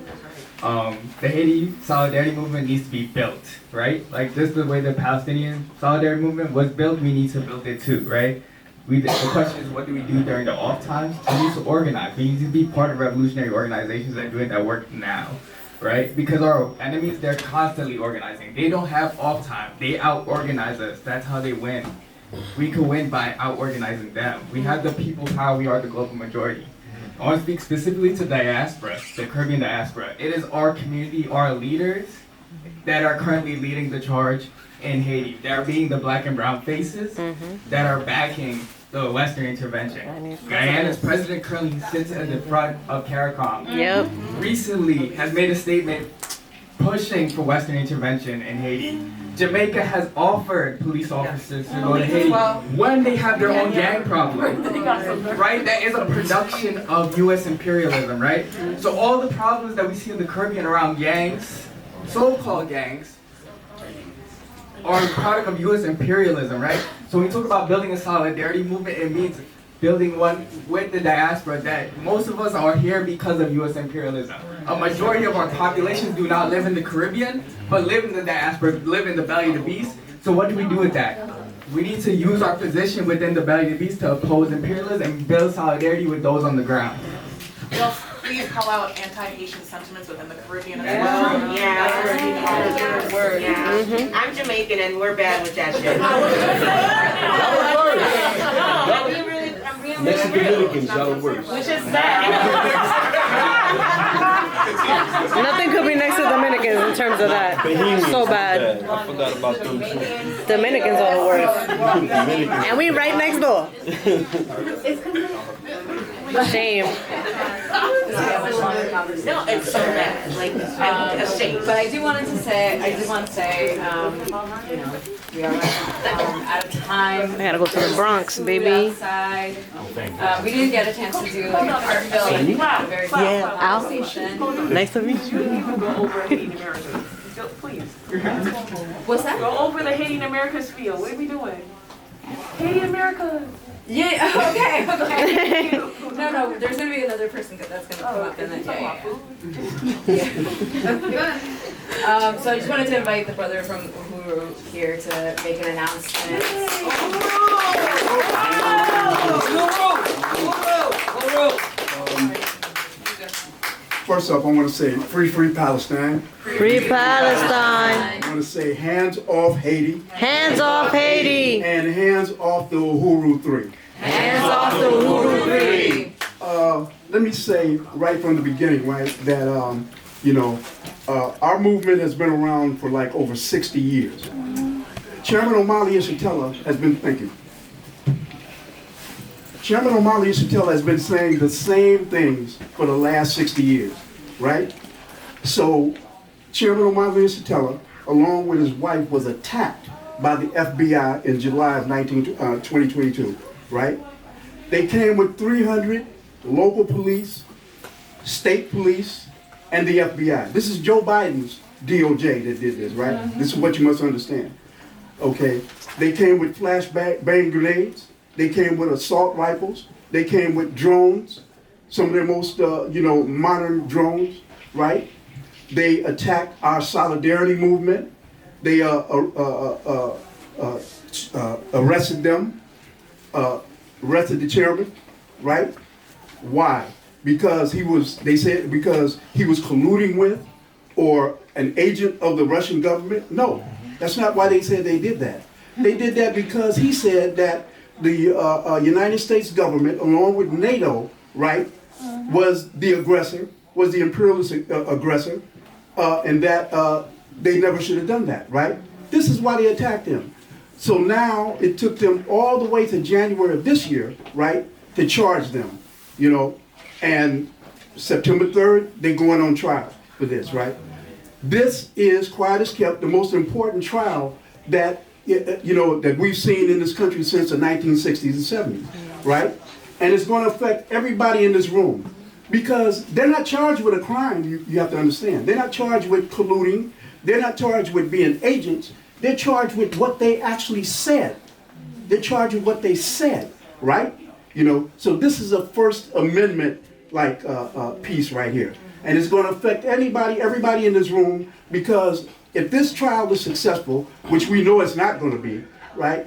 The Haiti solidarity movement needs to be built, right? Like just the way the Palestinian solidarity movement was built, we need to build it too, right? The question is, what do we do during the off times? We need to organize. We need to be part of revolutionary organizations that do it that work now, right? Because our enemies, they're constantly organizing. They don't have off time. They out-organize us. That's how they win. We can win by out-organizing them. We have the people power. We are the global majority. I want to speak specifically to diaspora, the Caribbean diaspora. It is our community, our leaders that are currently leading the charge in Haiti. They're being the black and brown faces that are backing the Western intervention. Guyana's president currently sits at the front of CARICOM. Yep. Recently has made a statement pushing for Western intervention in Haiti. Jamaica has offered police officers to go to Haiti when they have their own gang problem, right? That is a production of U.S. imperialism, right? So all the problems that we see in the Caribbean around gangs, so-called gangs, are a product of U.S. imperialism, right? So when we talk about building a solidarity movement, it means building one with the diaspora that most of us are here because of U.S. imperialism. A majority of our populations do not live in the Caribbean, but live in the diaspora, live in the belly of the beast. So what do we do with that? We need to use our position within the belly of the beast to oppose imperialism and build solidarity with those on the ground. Well, please call out anti-Haitian sentiments within the Caribbean as well. Yeah. I'm Jamaican and we're bad with that shit. Mexican Dominicans, y'all are worse. Which is sad. Nothing could be next to Dominicans in terms of that. So bad. I forgot about them too. Dominicans are the worst. And we right next door. Shame. No, it's so bad. Like, a shame. But I do want to say, you know, we are out of time. I gotta go to the Bronx, baby. Outside. We didn't get a chance to do like a heartfelt, very conversation. Nice to meet you. Go over Haitian Americans. Please. What's that? Go over the Haitian Americans spiel. What are we doing? Haiti America. Yeah, okay. No, there's gonna be another person that's gonna come up in that. Yeah. So I just wanted to invite the brother from Uhuru here to make an announcement. First off, I want to say free Palestine. Free Palestine. I want to say hands off Haiti. Hands off Haiti. And hands off the Uhuru 3. Hands off the Uhuru 3. Let me say right from the beginning, right, that our movement has been around for like over 60 years. Chairman Omali Yeshitela has been thinking. Chairman Omali Yeshitela has been saying the same things for the last 60 years, right? So Chairman Omali Yeshitela, along with his wife, was attacked by the FBI in July of 2022, right? They came with 300 local police, state police, and the FBI. This is Joe Biden's DOJ that did this, right? This is what you must understand. Okay, they came with flashbang grenades. They came with assault rifles. They came with drones, some of their most, modern drones, right? They attacked our solidarity movement. They arrested them, arrested the chairman, right? Why? Because they said because he was colluding with or an agent of the Russian government? No, that's not why they said they did that. They did that because he said that the United States government, along with NATO, right, was the aggressor, was the imperialist aggressor, and that they never should have done that, right? This is why they attacked him. So now it took them all the way to January of this year, right, to charge them, and September 3rd, they're going on trial for this, right? This is, quiet as kept, the most important trial that that we've seen in this country since the 1960s and 70s, right? And it's going to affect everybody in this room because they're not charged with a crime, you have to understand. They're not charged with colluding. They're not charged with being agents. They're charged with what they actually said. they're charged with what they said, right? You know, so this is a First Amendment like piece right here. And it's going to affect everybody in this room, because if this trial is successful, which we know it's not going to be, right?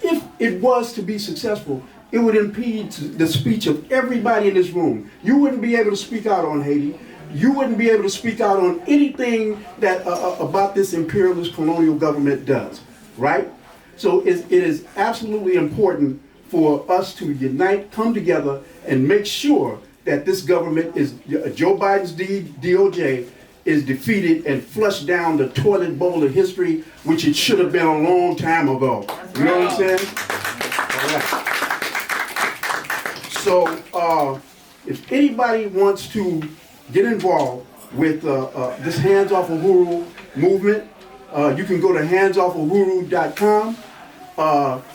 If it was to be successful, it would impede the speech of everybody in this room. You wouldn't be able to speak out on Haiti. You wouldn't be able to speak out on anything that about this imperialist colonial government does, right? So it is absolutely important for us to unite, come together, and make sure that this government is, Joe Biden's DOJ is defeated and flushed down the toilet bowl of history, which it should have been a long time ago. You know what I'm saying? All right. So if anybody wants to get involved with this Hands Off Uhuru movement, you can go to handsoffuhuru.com.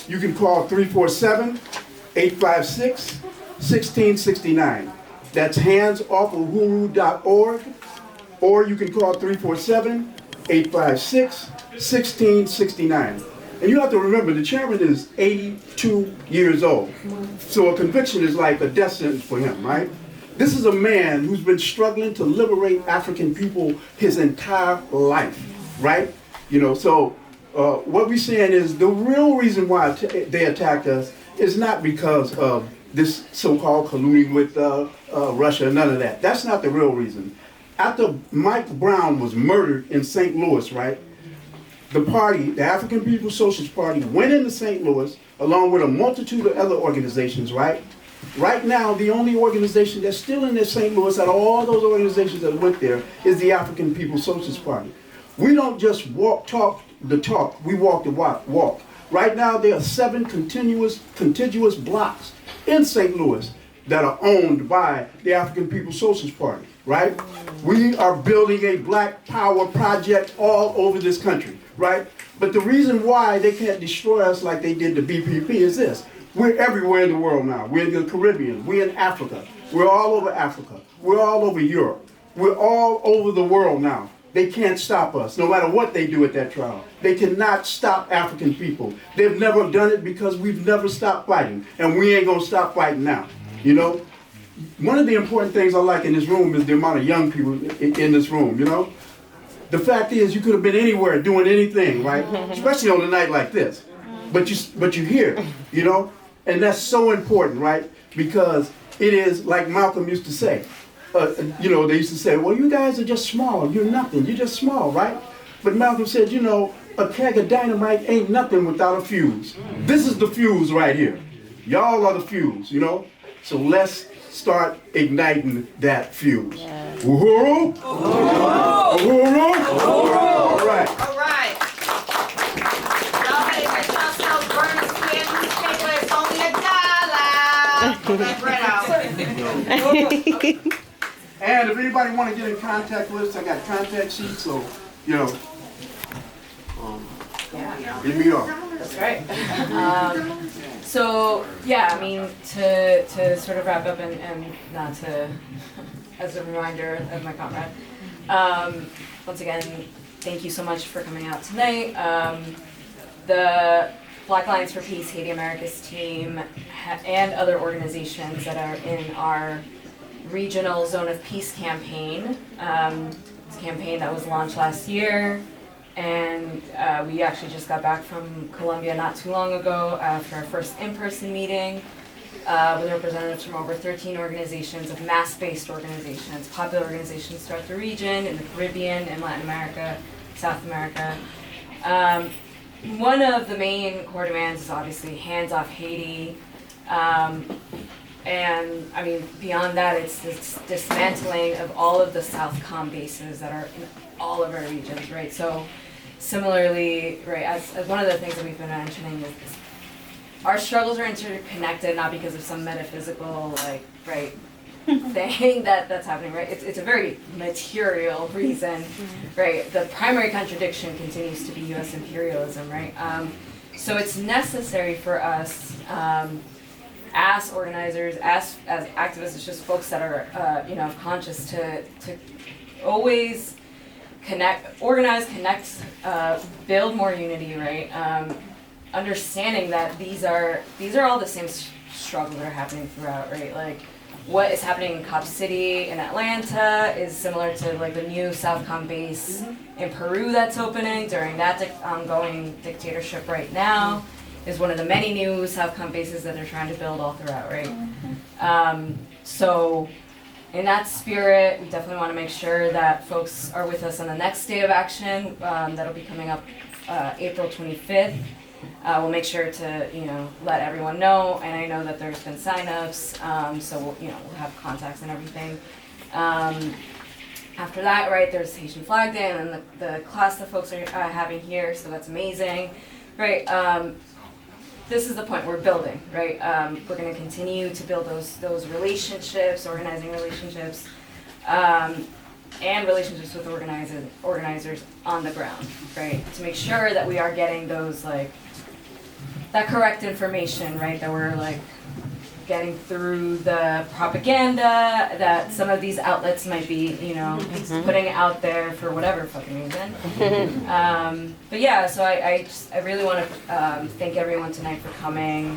You can call 347-856-1669. That's handsoffuhuru.org. Or you can call 347-856-1669. And you have to remember, the chairman is 82 years old. So a conviction is like a death sentence for him, right? This is a man who's been struggling to liberate African people his entire life, right? You know, so what we're saying is the real reason why they attacked us is not because of this so-called colluding with Russia, none of that. That's not the real reason. After Mike Brown was murdered in St. Louis, right, the party, the African People's Socialist Party, went into St. Louis along with a multitude of other organizations, right? Right now, the only organization that's still in there, St. Louis, out of all those organizations that went there, is the African People's Socialist Party. We don't just talk the talk, we walk the walk. Right now, there are 7 contiguous blocks in St. Louis that are owned by the African People's Socialist Party, right? We are building a black power project all over this country, right? But the reason why they can't destroy us like they did the BPP is this. We're everywhere in the world now. We're in the Caribbean. We're in Africa. We're all over Africa. We're all over Europe. We're all over the world now. They can't stop us, no matter what they do at that trial. They cannot stop African people. They've never done it because we've never stopped fighting. And we ain't gonna stop fighting now, you know? One of the important things I like in this room is the amount of young people in this room, you know? The fact is, you could have been anywhere doing anything, right? Especially on a night like this. But you're here, you know? And that's so important, right? Because it is, like Malcolm used to say, you know, they used to say, well, you guys are just small. You're nothing. You're just small, right? But Malcolm said, you know, a keg of dynamite ain't nothing without a fuse. This is the fuse right here. Y'all are the fuse, you know? So let's start igniting that fuse. Uhuru? Uhuru? Uhuru? Uhuru? All right. All right. Y'all ready for yourself burn a square newspaper? It's only $1. Get bread out. And if anybody want to get in contact with us, I got contact sheets, so, you know, hit me up. That's right. So, yeah, I mean, to sort of wrap up and not to, as a reminder of my comrade, once again, thank you so much for coming out tonight. The Black Alliance for Peace Haiti Americas team and other organizations that are in our regional Zone of Peace campaign. It's a campaign that was launched last year, and we actually just got back from Colombia not too long ago for our first in-person meeting with representatives from over 13 organizations of mass-based organizations, popular organizations throughout the region, in the Caribbean, in Latin America, South America. One of the main core demands is obviously hands off Haiti. And I mean, beyond that, it's this dismantling of all of the Southcom bases that are in all of our regions, right? So similarly, right, as one of the things that we've been mentioning is this, our struggles are interconnected, not because of some metaphysical, like, right, thing that's happening, right? It's a very material reason, right? The primary contradiction continues to be U.S. imperialism, right? So it's necessary for us, as organizers, as activists, it's just folks that are, you know, conscious to always connect, organize, connect, build more unity, right? understanding that these are all the same struggles that are happening throughout, right? Like what is happening in Cop City in Atlanta is similar to like the new Southcom base in Peru that's opening during that ongoing dictatorship right now. Is one of the many new Southcom bases that they're trying to build all throughout, right? So in that spirit, we definitely want to make sure that folks are with us on the next day of action. That'll be coming up April 25th. We'll make sure to, let everyone know, and I know that there's been signups, so we'll have contacts and everything. After that, right, there's Haitian Flag Day and then the class that folks are having here, so that's amazing, right? This is the point we're building, right? We're going to continue to build those relationships, organizing relationships, and relationships with organizers on the ground, right? To make sure that we are getting those that correct information, right? That we're getting through the propaganda that some of these outlets might be, putting out there for whatever fucking reason. But yeah, so I really want to thank everyone tonight for coming.